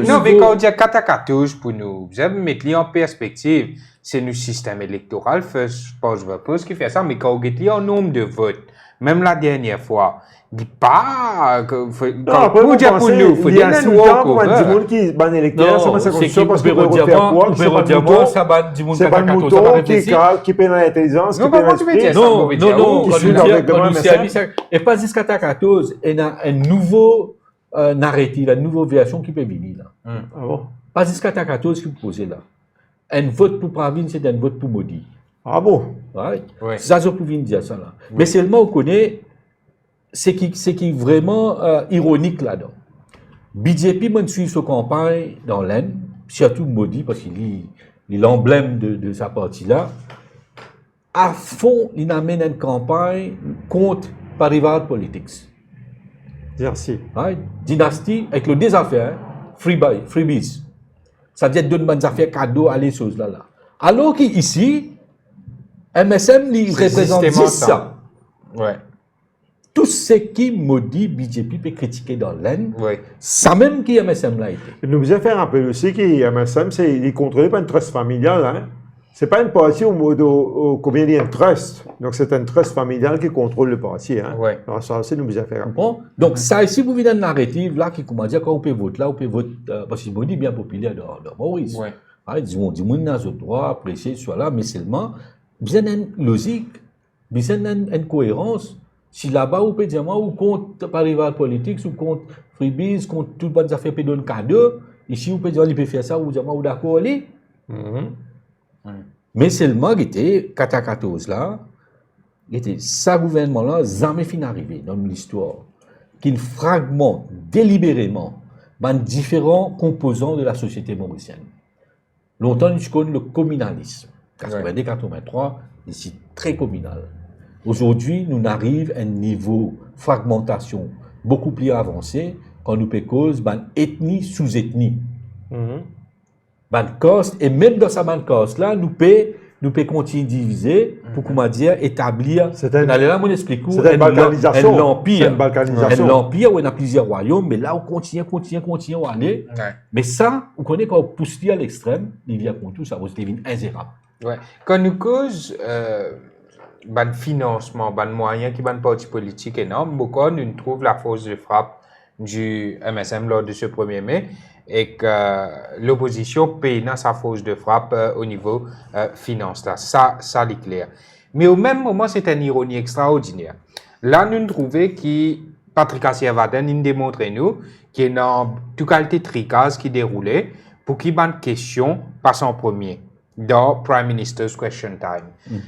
non, mais quand on dit 4-14 pour nous, vous avez mettre en perspective, c'est le système électoral, first pose qui fait ça, mais quand on dit en nombre de votes, Même la dernière fois, dit pas que après, pour vous dire pour pensez, nous, faut il y a dire un un temps pour un walkover. monde qui ban électeur, ça m'a c'est ça qui parce que Oupéro vous faire Diamant, quoi, Oupéro Diamant, ça bat du monde c'est pas le Katakato, ça va mouton réfléchir. qui paie dans l'intelligence, Non, qui paie comment dans tu veux l'esprit. dire ça? Non, mauvais non, diable. non, Qui quand suit nous le disons, règlement quand nous MSM. disons, et pas jusqu'à 14, il y a un nouveau narratif, une nouvelle version qui peut venir là. Ah bon? Pas jusqu'à 14 qui vous posez là. Un vote pour Pravin, c'est un vote pour Modi. Ah bon? Ouais. Ouais. Ça, je pouvais dire ça là. Mais seulement, on connaît ce qui est vraiment ironique là-dedans. BJP m'a suivi sa campagne dans l'Inde, surtout Modi, parce qu'il est l'emblème de sa partie-là. À fond, il amène une campagne contre Parivat Politics. Merci. Right? Dynastie, avec le désaffaire, freebies. Ça veut dire donner des affaires cadeaux à les choses là. Alors qu'ici, MSM, il C'est représente systématique. ça. Ouais, Tout ce qui maudit BJP peut critiquer dans l'Inde, ouais. ça même qui MSM l'a été. Nous devons faire un peu aussi que MSM, il est contrôlé par une trust familiale. Hein? C'est pas une partie au mode combien il y a un trust. Donc c'est un trust familial qui contrôle le parti. Hein? Ouais. Alors ça aussi, nous devons faire. Bon, donc ça ici, vous venez d'un narratif là qui comment dire quand on peut voter là, on peut voter parce que Modi est bien populaire dans Maurice. Ouais. Ah, dis on a le droit apprécier soit là, mais seulement bien une logique, bien une cohérence. Si là-bas on peut dire moi ou contre Parivat Politics ou contre freebies, contre toutes bonnes affaires peut donner cadeau, ici on peut dire il peut faire ça ou dire moi ou d'accord aller. Mais seulement il était 14 là, il était ça gouvernement là jamais fin arrivé dans l'histoire qu'il fragmente délibérément dans différents composants de la société mauricienne. Longtemps, nous connaissons le communalisme. 82-83, ici très communal. Aujourd'hui, nous arrivons à un niveau de fragmentation beaucoup plus avancé quand nous cause ethnie sous-ethnie. Caste, et même dans sa caste là, nous peut continuer à diviser pour comment dire établir. C'est là, mon explique une balkanisation. un empire. C'est une balkanisation. Un empire où on a plusieurs royaumes, mais là, on continue à aller. Ouais. Mais ça, on connaît quand on pousse à l'extrême, il vient contre tout ça, vous devient ingérable. Ouais. Quand nous cause ban financement, ban moyen qui ban parti politique énorme, beaucoup nous trouve la force de frappe du MSM lors de ce 1er mai et que l'opposition paye dans sa force de frappe au niveau finance. Là. Ça est clair. Mais au même moment, c'est une ironie extraordinaire. Là, nous trouvons que Patrick Assievaden nous démontre nous qu'il y a une toute qualité tricase qui déroulait pour qu'il y ait une question passe en premier dans Prime Minister's Question Time.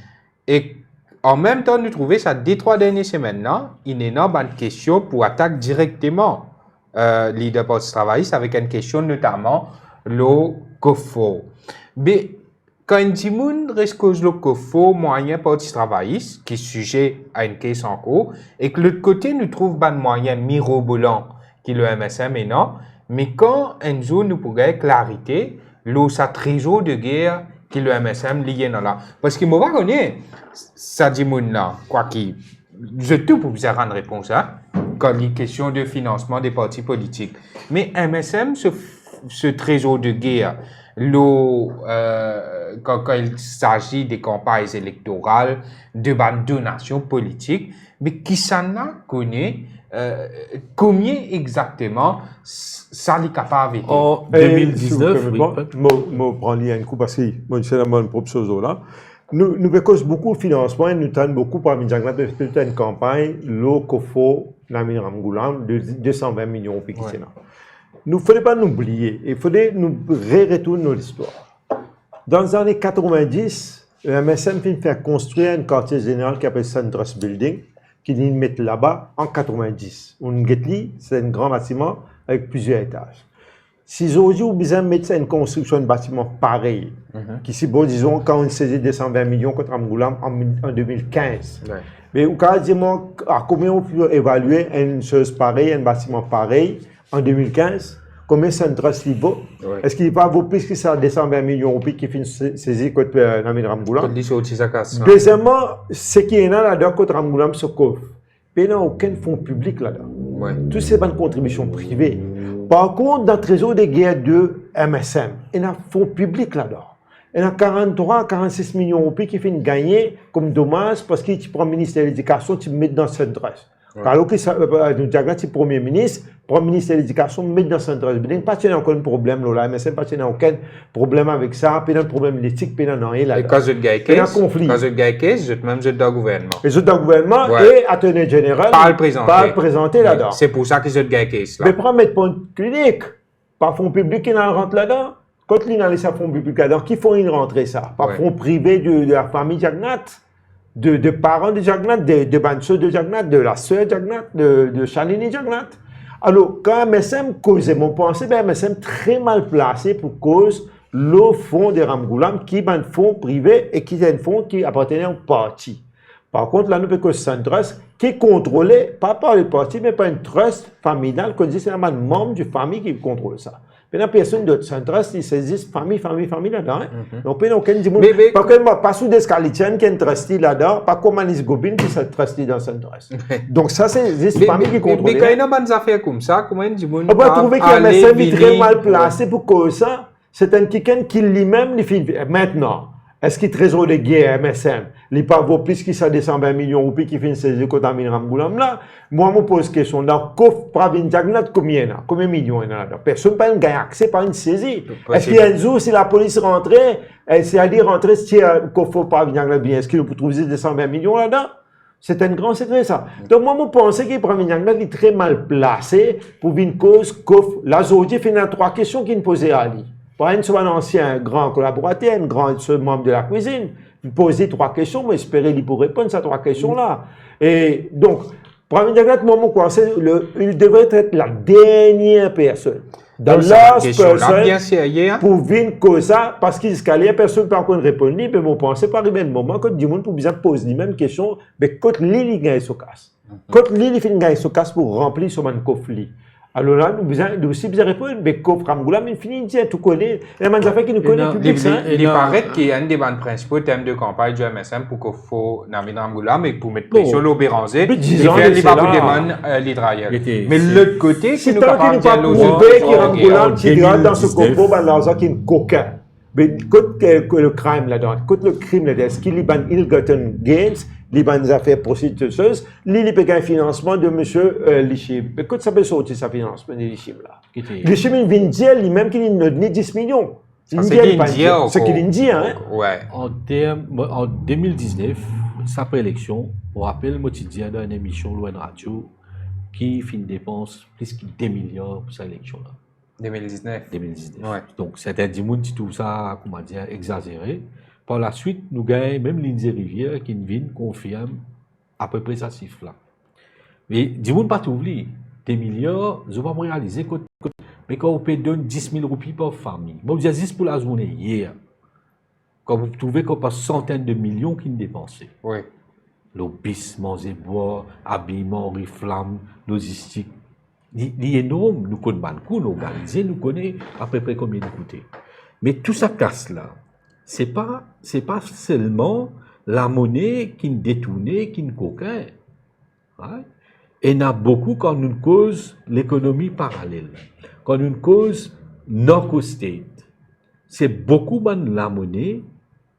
Et en même temps, nous trouvons ça dès 3 dernières semaines, là, il y a une question pour attaquer directement leader parti travailliste avec une question notamment le COFO. Mais quand il dit que reste cause le COFO moyen parti travailliste qui est sujet à une caisse en cours et que de l'autre côté nous trouve un moyen mirobolant qui est le MSM et non, mais quand une zone nous pourrait clarité sa trésor de guerre qui est le MSM lié dans là parce que moi pas connaître ça dit là quoi qui je tout pour vous avoir une réponse hein quand il est question de financement des partis politiques mais MSM ce trésor de guerre quand il s'agit des campagnes électorales de donations politiques mais qui s'en a connaît combien exactement ça est capable de En 2019, oui. Je prends un coup parce que c'est la bonne propre chose là. Nous cause beaucoup de financement et nous tenons beaucoup par Minjangla de faire une campagne, le COFO, Namin Ramgoulam, de 220 millions au Pékin. Nous ne faudrait pas nous oublier, il faudrait nous retourner dans l'histoire. Dans les années 90, le MSM vient faire construire un quartier général qui s'appelle Centros Building, qui nous met là-bas en 90. C'est un grand bâtiment avec plusieurs étages. Si aujourd'hui, vous besoin de mettre une construction de bâtiment pareil, qui c'est bon, disons, quand on saisit 220 millions contre Amgoulam en 2015. Ouais. Mais au cas où à combien on peut évaluer une chose pareille, un bâtiment pareil en 2015, combien c'est un trust niveau? Ouais. Est-ce qu'il n'est pas vaut plus que ça 220 millions au pic qui finit saisi contre Namin Ramgoulam? Deuxièmement, ce qui est là-dedans contre Ramgoulam se coffre. Mais il n'y a aucun fonds public là-dedans. Ouais. Toutes ces bonnes contributions privées. Par contre, dans le trésor des guerres de MSM, il y a un fonds public là-dedans. il y a 43, 46 millions de roupies qui finissent gagner comme dommage parce que tu prends le ministère de l'Éducation, tu le mets dans ce trust. Alors que nous avons le Premier ministre de l'Éducation, met dans ce trust. Il n'y a pas de problème là, mais il n'y a aucun problème avec ça, il n'y a pas de problème d'éthique, il n'y a rien là. Et quand je gagne Il y a un conflit. Quand je gagne même je dois gouvernement. Et je dois gouvernement Ouais. et attorney général Pas le présenter. pas le présenter là-dedans. C'est pour ça que je gagne case là. Mais prends mettre pour une clinique, par fonds public qui rentre là-dedans. Quand il a laissé un fonds public là-dedans, qui font une rentrée ça? Par Ouais. fonds privé de la famille Jagnat, de parents de Jagnat, de Banso de Jagnat, de la sœur Jagnat, de Chalini Jagnat. Alors, quand MSM causait mon pensée, ben MSM très mal placé pour cause le fonds de Ramgoulam qui est un fonds privé et qui est un fonds qui appartenait à un parti. Par contre, là, nous avons un trust qui est contrôlé, pas par le parti, mais par un trust familial, qu'on dit c'est un membre de famille qui contrôle ça. Maintenant, personne d'autre, c'est un trust, il existe famille là-dedans. Donc, il n'y a aucun dit, par contre, pas sous des scalitiens qui est un trustee là-dedans, pas comme Anis Gobin qui est trustee dans ce trust. Donc, ça, c'est des familles qui contrôlent. Mais quand il y a des affaires comme ça, comment on dit, on va trouver qu'il y a un MSM très mal placé pour cause ça. C'est un quelqu'un qui lui-même, maintenant, est-ce qu'il trésor de guerre MSM? Il pas vaut plus qu'il ça descend 20 millions de roupies qui finissent ses économies Ramgoulam là. Moi, je me pose question. Dans le coffre Pravin Jagnat, combien il y a? Combien de millions il y a là-dedans? Personne n'a pas accès par une saisie. Est-ce qu'il y a un jour, si la police rentrait, c'est-à-dire rentrer, si il y a un coffre Pravin Jagnat bien, est-ce qu'il peut trouver 220 millions là-dedans? C'est un grand secret, ça. Donc, moi, je pense que Pravin Jagnat est très mal placé pour une cause coffre. Là, aujourd'hui, il y a 3 questions qu'il me posait à lui. Par exemple, soit un ancien grand collaborateur, un grand membre de la cuisine, il posait 3 questions, mais espérer qu'il pour répondre à ces 3 questions-là. Et donc, Pravin Jagnat, moi, je pense il devrait être la dernière personne. Dans leur personne, pour venir cause ça, parce qu'il y a personne qui peut encore répondre, mais je pense pas arriver le moment quand du monde peut bien poser les mêmes questions, mais quand il gagne ce casse. Quand il fait gagner ce casse pour remplir son conflit. Alors là, nous aussi besoin répondre, mais coffre Ramgoulam, il finit de dire tout connaît. Il y a des affaires qui nous connaissent public. Il paraît qu'il y a un des principaux thèmes de campagne du MSM pour qu'il faut Navid Ramgoulam et pour mettre pression au Béranger. Il fait les babous des man l'Israël. Mais l'autre côté, c'est nous capable de dire l'autre qui Ramgoulam qui dirige dans ce complot, l'argent qui est coquin. Mais quand le crime là-dedans, quand le crime là-dedans, est-ce qu'il y a une ill-gotten gains? Les bonnes affaires prostitueuses, il paye un financement de M. Lichim. Mais quand ça peut sortir, ce financement de Lichim là? Lichim, il vient dire lui-même qu'il n'a ni 10 millions. C'est ce qu'il dit, hein? Ouais. En 2019, sa préélection, on rappelle, moi, tu dis dans une émission Loin Radio, qui fait une dépense plus que 2 milliards pour sa élection là. 2019. Ouais. Donc, c'est un dimoun qui tout ça, comment dire, exagéré. Par la suite, nous gagnons même Lindsay Rivière qui nous confirme à peu près ça chiffre là. Mais dis-moi pas tout oublier. Des milliards, je ne vais pas réaliser mais quand on peut donner 10 000 roupies par famille, moi je dis pour la journée hier, quand vous trouvez qu'on passe centaines de millions qui nous dépensent. Oui. L'obis, manger, boire, habillement, reflamme, logistique. Il est énorme. Nous connaissons beaucoup, nous organisons, nous connaissons à peu près combien il coûte. Mais tout ça casse là. C'est pas seulement la monnaie qui nous détourne, qui nous coquin. Right? Et il y a beaucoup quand nous cause l'économie parallèle, quand nous cause narco-state. C'est beaucoup de la monnaie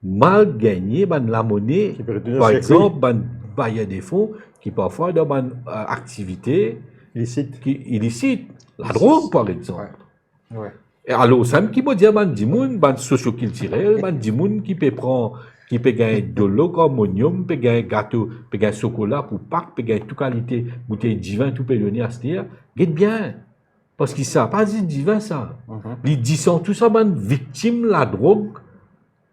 mal gagnée, la monnaie, par exemple, il y a des fonds qui parfois dans une activité illicite, la drogue par exemple. Ouais. Ouais. Et alors, ça qui veut dire, des gens socio-culturels, des gens qui peut prendre, qui peut gagner de l'eau, ammonium, peut gagner gâteau, peut gagner chocolat pour Pâques, peut gagner toute qualité, bouteille de divin, tout peut donner à ce dire, gagne bien. Parce qu'ils ne savent pas dire divin, ça. Ils disent tout ça, victime de la drogue,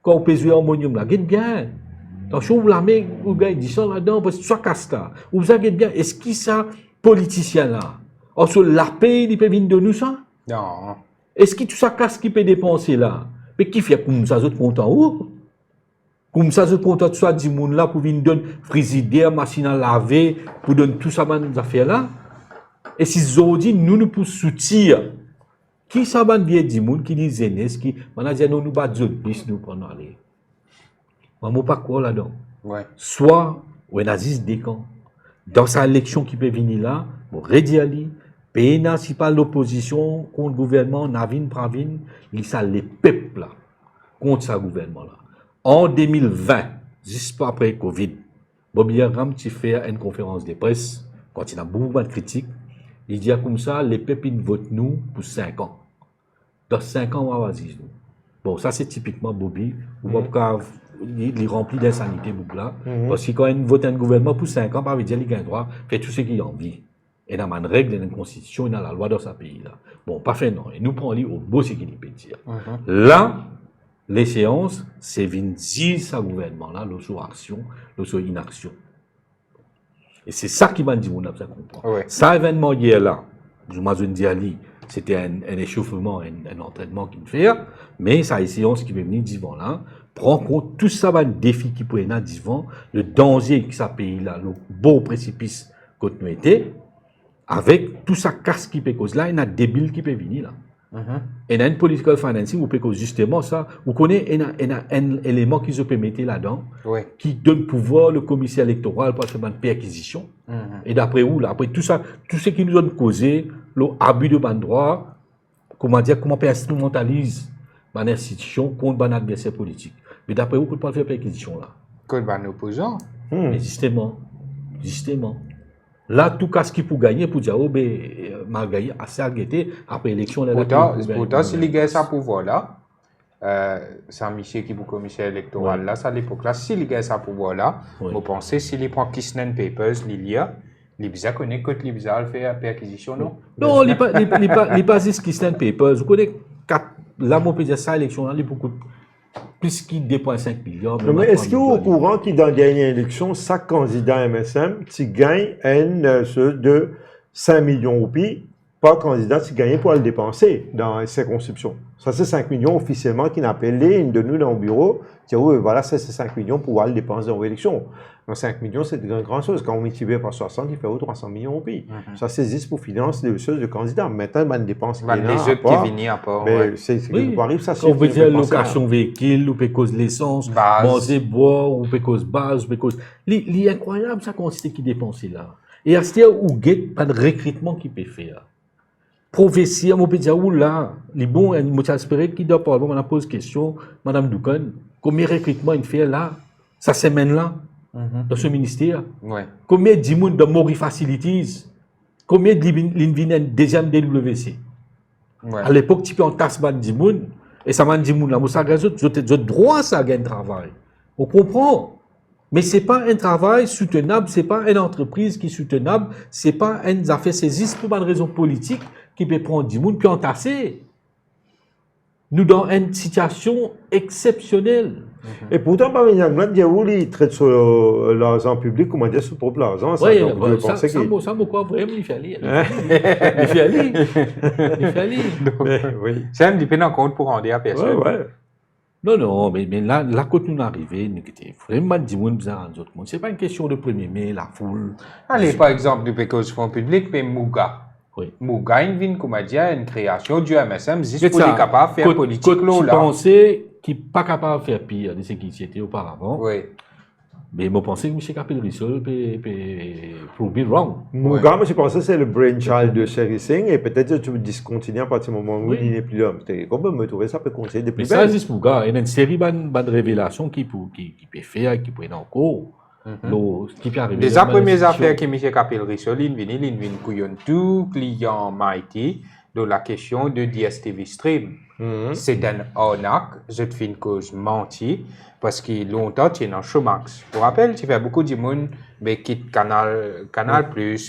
quand on peut jouer ammonium, là, gagne bien. Attention, vous la mettez, vous gagnez 10 ça là-dedans, parce que soit casta. Vous avez bien, est-ce qu'il ça, politicien là? Or, sur la paix, il peut venir de nous, ça? Non. Est-ce que tout ça casse qui peut dépenser là? Mais qui fait comme ça, autres content où? Comme ça, autres content, tout ça, du monde là, pour venir donner frigidaire, machine à laver, pour donner tout ça, des affaires là? Et si aujourd'hui, nous pour soutenir, qui ça va bien du monde qui dit zénès, qui, on a dit, nous pas de bis, nous prenons aller. On pas quoi là-dedans? Ouais. Soit, on a dit des camps. Dans sa élection qui peut venir là, on redit à lui, pays si pas l'opposition contre le gouvernement, Navin Pravin, il ça les peuples là. contre ce gouvernement-là. En 2020, juste après Covid, Bobby Aram a fait une conférence de presse, quand il a beaucoup de critiques, il dit comme ça, les pépines votent nous pour 5 ans. Dans 5 ans, on va choisir nous. Bon, ça c'est typiquement Bobby, il remplit d'insanité, là, parce que quand il vote un gouvernement pour 5 ans, ça veut dire qu'il a le droit de faire tout ce qu'il a envie. Et il y a une règle, il y a une constitution, il y a la loi dans ce pays-là. Bon, pas fait non. Et nous prenons au beau ce qu'il peut dire. Là, les séances, c'est 26 ce gouvernement-là, l'autre action, l'autre inaction. Et c'est ça qui m'a dit, on a besoin de comprendre. Ouais. Ça, événement hier-là, Joumazoun Diali, c'était un échauffement, un entraînement qu'il fait, mais ça, les séances qui vont venir devant là, prend compte tout ça, va un défi qui peut être devant, le danger que ça pays là, le beau précipice que nous était, avec tout ça casse qui peut cause là, il y a des billes qui peuvent venir là. Et il y a une political financing où peut cause justement ça, vous connaissez un élément qui se peut mettre là-dedans, qui donne pouvoir le commissaire électoral pour faire une perquisition. Et d'après où là, après tout ça, tout ce qui nous donne causé, l'abus de ban droit, comment dire, comment on instrumentalise une institution contre un adversaire politique. Mais d'après où, on ne peut pas faire perquisition là. Contre un opposant. Mais justement. Là, tout cas, ce qui peut gagner, pour dire, oh, ben, mal gagné, assez arrêté, après l'élection, Pourtant, si les gars, ça pouvoir là, c'est un monsieur qui est commissaire électoral là, ça à l'époque là, si les gars, ça pouvoir là, vous pensez, s'il les prend Kisnen Papers, l'Ilia, l'Ibza connaît que l'Ibza fait la perquisition, non? Non, il n'est pas juste Kisnen Papers. Vous connaissez, là, on peut dire ça, l'élection là, il y a beaucoup plus qu'il 2,5 milliards. Mais est-ce qu'il est au courant que dans la dernière élection, chaque candidat MSM, tu gagnes de 5 millions de roupies par candidat, tu gagnes pour le dépenser dans les circonscriptions. Ça, c'est 5 millions officiellement qui n'appellent une de nous dans le bureau. Tu dis, oui, voilà, ça, c'est 5 millions pour aller dépenser dans l'élection. Donc, 5 millions, c'est une grande chose. Quand on multiplie par 60, il fait 300 millions de roupies. Ça, c'est juste pour financer les choses de candidats. Maintenant, il y a une dépense qui est là. Les autres qui viennent à part. Mais c'est ce qui arrive, ça, c'est. On peut dire location véhicule, ou peut cause l'essence, manger, boire, ou peut cause base, ou peut cause. C'est incroyable, ça, consiste qui dépense là. Et à ce moment où il pas de recrutement qui peut faire. Prophétie, on peut dire, où là, les bons, on espérer qu'il doit parler, on a posé question, Madame Doucan, combien de recrutement il fait là, sa semaine-là, dans ce ministère? Combien de gens de Mori Facilities? Combien de l'Invinen deuxième DWC? À l'époque, tu peux en tasse de gens, et ça m'a dit, là, vous avez droit à ça, à un travail. On comprend. Mais ce n'est pas un travail soutenable, ce n'est pas une entreprise qui est soutenable, ce n'est pas une affaire saisisse pour une raison politique qui peut prendre du monde puis entasser. Nous dans une situation exceptionnelle. Et pourtant, par exemple, il y a où ils traitent sur l'argent public, comment dire, sur le propre l'argent. Oui, ça me croit vraiment, il fait aller. Il fait aller. Il fait aller. Ça me dépend compte pour rendre à personne. Non, mais là, quand nous arrivons, nous étions vraiment du monde bizarre en autres monde. Ce n'est pas une question de 1er mai, la foule. Allez, par exemple, du Pécos Fonds public, mais Mouga. Mouga, il vient, comme dit, une création du MSM, juste pour être capable de faire politique. Je pensais qu'il n'est pas capable de faire pire de ce qu'il était auparavant. Oui. Mais je pensais que M. Capel-Rissol peut prouver wrong. Mouga, moi, je pensais que c'est le brainchild de Sherry Singh et peut-être que tu veux discontinuer à partir du moment où il n'est plus là. Comment me trouver ça peut conseiller des plus belles. Mais ça, c'est Mouga. Il y a une série de révélations qui peut faire, qui peut être encore. Des premières affaires que M. Capel-Rissol, il vient couillon tout client Mighty de la question de DSTV Stream. C'est un arnaque, je te fais une cause mentie, parce que longtemps, tu es dans Showmax. Pour rappel, tu fais beaucoup de monde qui quitte Canal+,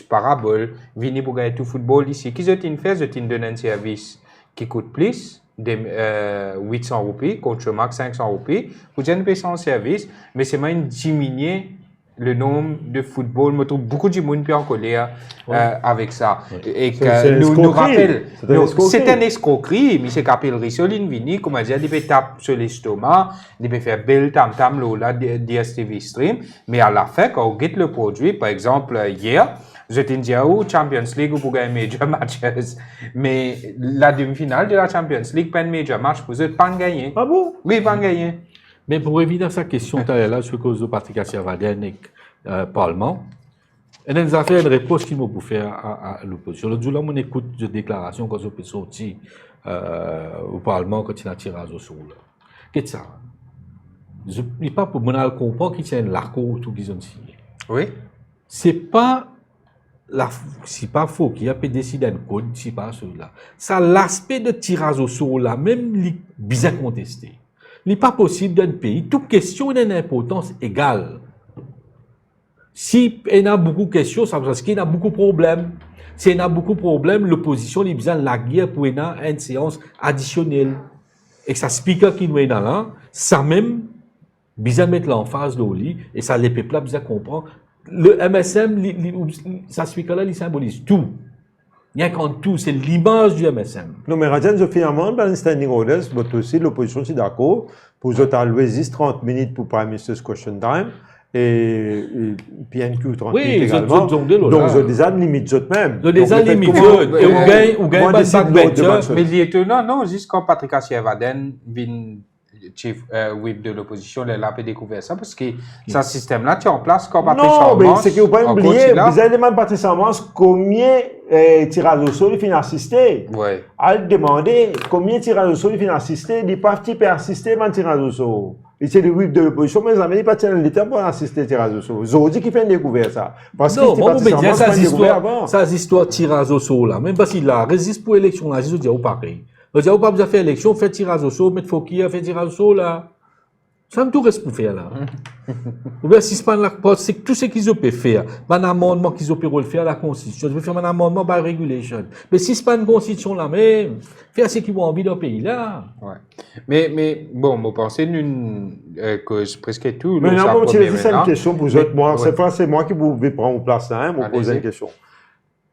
Parabole, vini pour gagner tout football ici. Qui je fait, je te donne un service qui coûte plus, de 800 roupies, contre Showmax 500 roupies, pour que je paye son service, mais c'est même diminuer le nombre de football, je trouve beaucoup de monde en colère avec ça. Et que nous rappelle, c'est un escroquerie. M. Capel-Rissol, il vient, comme je dis, il peut taper sur l'estomac, il peut faire belle tam-tam là, DSTV Stream, mais à la fin, quand on get le produit, par exemple, hier, je t'ai dit, Champions League, vous pouvez gagner major matches. Mais la demi-finale de la Champions League, pas un major match, vous n'êtes pas gagné. Ah bon? Oui, pas gagné. Mais pour éviter sa question, là, sur cause de Patrick Assiavaden et Parlement, il y a une réponse qu'il m'a pour faire à l'opposition. Le jour là, on écoute des déclarations quand on peut sortir au Parlement quand il a tiré au sol. Qu'est-ce que ça? Je ne pas pour me comprendre qui tient l'accord ou tout qu'ils ont signé. Oui. C'est pas faux qu'il y a pu décider un code, c'est pas celui-là. Ça, l'aspect de tirage au sort là, même, bien contesté. Il n'est pas possible d'un pays, toute question d'une importance égale. Si il y a beaucoup de questions, ça veut dire qu'il y a beaucoup de problèmes. Si il y a beaucoup de problèmes, l'opposition a besoin de la guerre pour une séance additionnelle. Et que ça speaker qui nous est là, ça même, besoin de mettre l'emphase de lit, et ça les peuples besoin de comprendre. Le MSM, ça speaker-là, il symbolise tout. Rien qu'en tout, c'est l'image du MSM. Non, mais Rajan, finalement, dans le standing orders, aussi l'opposition est d'accord. Pour vous avez 30 minutes pour Prime Minister's Question Time et PNQ 30 minutes également. Donc, vous avez déjà limite même. Vous avez déjà limite. Et vous gagnez pas de backbencher. Mais l'étonnant, non, juste quand Patrick Assievaden vient chief whip de l'opposition, il a découvert ça parce que ce système-là, tu es en place quand Patrick Sarmans. Non, mais c'est que vous ne pouvez pas oublier, vous avez demandé à Patrick Sarmans combien tirages au sol il finit assister. Oui. Elle demandé combien tirages au sol il finit assister, il pas qui peut assister dans le tirage au sol. Et c'est le whip de l'opposition, mais ils n'ont pas tiré l'État pour assister au tirage au sol. Zodi qui fait découvrir ça. Parce que non, Patrick Sarmans, ça histoire tirage au sol là, même parce qu'il a résisté pour l'élection là, je dis au pareil. Vous n'avez pas besoin de faire élection, faire tirage au sort, mettre Fouquier, faire tirage au sort là. Ça me tout reste pour faire là. Ou bien si c'est pas la c'est tout ce qu'ils ont pu faire. Un amendement qu'ils ont pu faire à la Constitution. Je vais faire un amendement by regulation. Mais si c'est pas une Constitution là même, faire ce qu'ils ont envie dans le pays là. Ouais. Mais bon, vous pensez que presque tout. Mais non, c'est une question pour vous autres. Moi, c'est moi qui vous vais prendre place là, vous poser une question.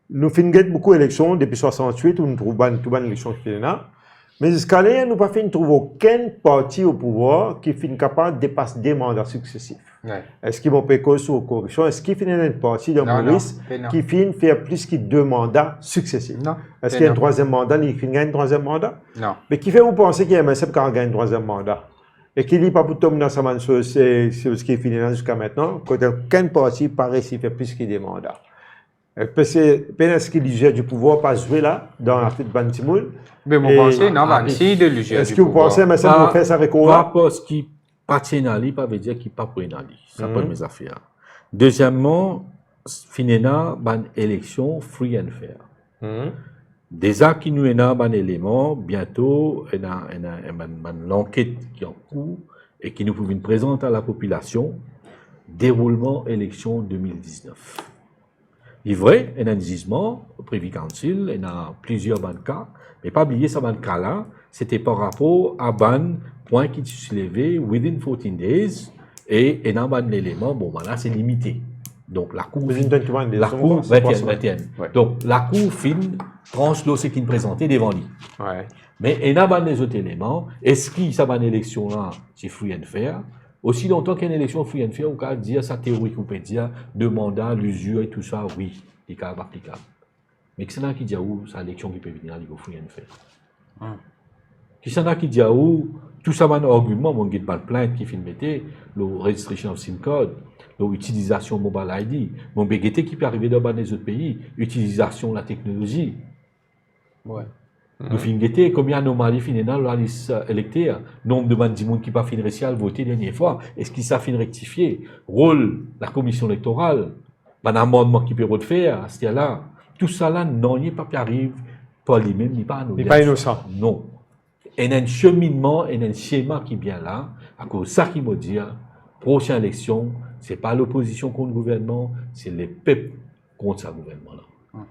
Nous finissons beaucoup d'élections depuis 68, où nous trouvons toute une élection qui est là. Mais jusqu'à là, nous n'avons pas trouvé aucun parti au pouvoir qui finit capable de dépasser des mandats successifs. Ouais. Est-ce qu'ils vont payer cause sur corruption? Est-ce qu'il finit un parti de Maurice qui finit faire plus que 2 mandats successifs? Non. Est-ce qu'il y a un troisième mandat, il finit un troisième mandat? Non. Mais qui fait vous penser qu'il y a un MSF qui gagne un troisième mandat? Et qu'il n'y a pas pour tomber dans sa main sur ce qui est fini jusqu'à maintenant, quand aucun parti paraît s'il fait plus que des mandats. Parce que est-ce que l'UGA du pouvoir pas jouer là, dans la tête de Bantimoul? Mais vous pensez, non, si de l'UGA du pouvoir. Est-ce que vous pensez, mais ça vous fait ça avec quoi? Pas parce qu'il partit dans l'île, pas veut dire qu'il pas pour une île. Ça pas mes affaires. Deuxièmement, finena ban élection free and fair. Déjà qui nous est dans ban élément, bientôt, il y a l'enquête qui est en cours et qui nous pouvait présenter à la population. Déroulement élection 2019. Il est vrai, il y a un jugement au Privy Council, il y a plusieurs cas, mais pas oublier ce cas-là, c'était par rapport à ban point qui se soulevé within 14 days, et il y a un élément, bon, là, c'est limité. Donc, la Cour. 21. Donc, la Cour fin tranche l'eau, ce qui est présenté devant lui. Ouais. Mais il y a des autres éléments. Est-ce qu'il y a une élection-là, c'est free and fair? Aussi longtemps qu'il y a une élection free and fair, on peut dire sa théorie, on peut dire deux mandats, l'usure et tout ça, oui, c'est applicable. Mais qui s'en a qui dit où c'est l'élection qui peut venir au niveau free and fair? Qui s'en a qui dit où tout ça, un argument, mon guide pas de plainte qui fait mettre le registration of SIM card, l'utilisation mobile ID, mon BGT qui peut arriver dans les autres pays, utilisation de la technologie. Ouais. Nous finissons combien d'anomalies finissent dans la liste électorale, nombre de monde qui pas fini réussi à voter dernière fois, est-ce qu'il s'est fini rectifier, rôle la commission électorale, un amendement qui peut refaire à ce là, tout ça là non, il n'y a pas qui arrive par lui-même, ni pas anodin. Il n'est pas innocent. Non. Il y a un cheminement, il y a un schéma qui vient là, à cause de ça qui me dit, prochaine élection, ce n'est pas l'opposition contre le gouvernement, c'est les peuples contre ce gouvernement-là.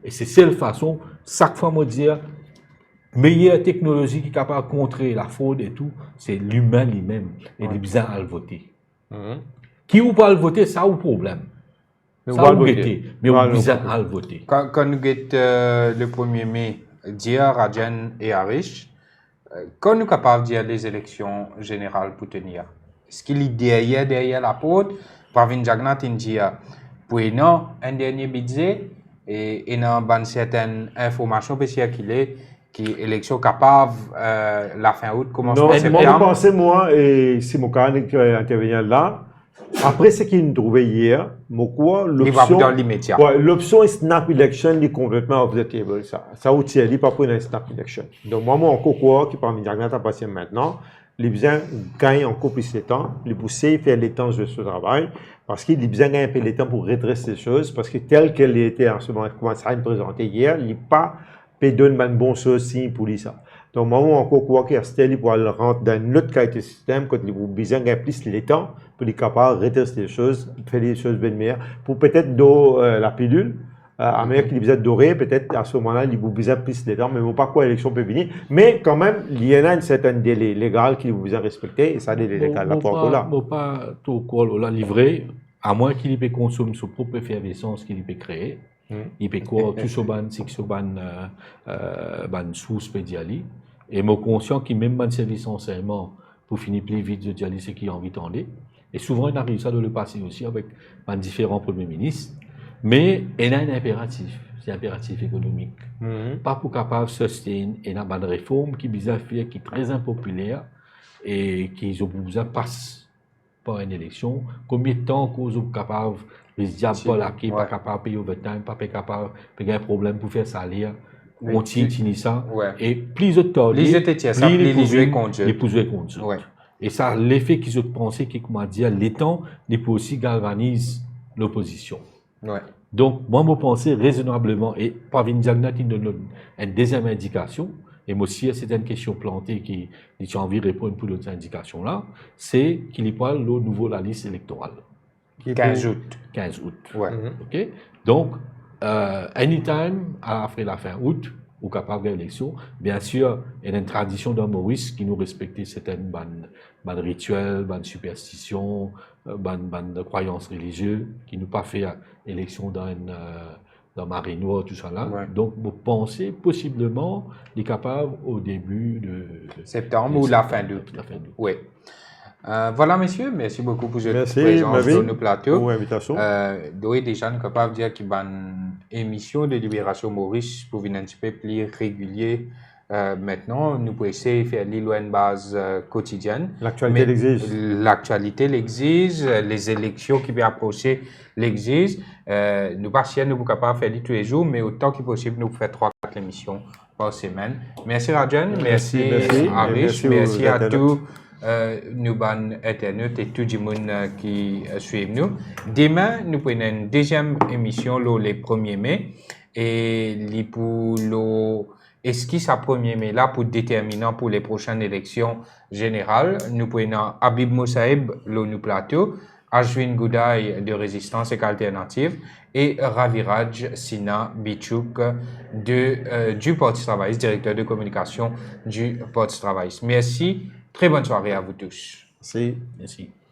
Et c'est cette façon, chaque fois me dire, meilleure technologie qui est capable de contrer la fraude et tout, c'est l'humain lui-même. Et il est besoin à le voter. Qui ou pas le voter, ça a un problème. Mais ça a voter. Mais on a besoin à le voter. Quand nous guettons le 1er mai, Dia, Rajan et Harish, quand nous sommes capables de dire les élections générales pour tenir, est-ce qu'il est derrière la porte, Pravin Jagnnath dit, pour un dernier budget et une certaine information peut circuler qui est élection capable la fin août, commencement septembre. Moi, je pensais, moi, et c'est mon cas qui intervient là, après ce qu'il nous trouvait hier, l'option est snap election est complètement off the table. Ça outille, il pas pour une snap election. Donc, moi, encore quoi, qui parmi les gens à passer maintenant, les besoins gagnent encore plus de temps, les pousser faire les temps de ce travail, parce qu'il a besoin de gagner un peu de temps pour redresser les choses, parce que tel qu'elle était en ce moment, comment ça a été présenté hier, il n'est pas donner une bonne chose signe pour lui ça. Donc, moi, encore quoi qu'il y ait pour aller rentrer dans une autre qualité de système, quand il a besoin de gagner plus de temps, pour être capable de redresser les choses, faire les choses bien meilleures, pour peut-être donner la pilule, à mesure qu'il a besoin de dorer, peut-être à ce moment-là, il a besoin de plus de temps, mais pas quoi l'élection peut venir. Mais quand même, il y en a un certain délai légal qu'il a besoin de respecter, et ça, délai légal, là, pour là. Pas tout quoi, là, livré, à moins qu'il ait consommé sa propre effervescence qu'il peut créer. Il peut quoi, tout ce ban, c'est que ce ban sous-spédiali. Et moi, conscient qu'il même ban service enseignement pour finir plus vite de dialyse, c'est qu'il a envie d'en. Et souvent, il arrive ça de le passer aussi avec différents premiers ministres. Mais il a un impératif, c'est un impératif économique. Pas pour capable de soutenir une réforme qui bizarre faire, qui est très impopulaire et qui ont besoin passe par une élection. Combien de temps qu'on est capable de se dire pas capable de payer overtime, pas capable de payer un problème pour faire salaire, continue ça. Et plus de temps, plus les jouer contre eux. Et ça, l'effet qu'ils ont pensé, qui comment dire, les temps, les peut aussi galvanise l'opposition. Donc, moi, je pense raisonnablement, et par une diagnostic de une deuxième indication, et moi aussi, c'est une question plantée qui j'ai envie de répondre pour l'autre indication-là, c'est qu'il y a le nouveau la liste électorale. 15 août. 15 août. OK? Donc, anytime, après la fin août, ou capable d'élection, bien sûr, il y a une tradition dans Maurice qui nous respectait certaines rituels, superstitions, croyances religieuses, qui nous pas fait élection dans Marinois, tout ça là. Donc, vous pensez possiblement les capables au début de septembre ou la fin d'août. Oui. Voilà, messieurs, merci beaucoup pour votre présence sur nos plateaux. Pour l'invitation. Déjà, nous sommes capables de dire qu'il y a une émission de Libération Maurice pour venir un petit peu plus régulier. Maintenant, nous pouvons essayer de faire l'île une base quotidienne. L'actualité l'exige. L'actualité l'exige, les élections qui vont approcher l'exigent. Nous pas si nous sommes capables de faire tous les jours, mais autant que possible, nous pouvons faire 3-4 émissions par semaine. Merci Rajan, merci Arish, merci à tous. Nous ban internet et tout le monde qui suit nous. Demain, nous prenons une deuxième émission le 1er mai et pour esquisse à 1er mai là pour déterminer pour les prochaines élections générales. Nous prenons Habib Moussaïb le plateau, Ashwin Goudaï de Résistance et Alternative et Raviraj Sina Bichouk du Parti travailliste, directeur de communication du Parti travailliste. Merci. Très bonne soirée à vous tous. Merci. Merci.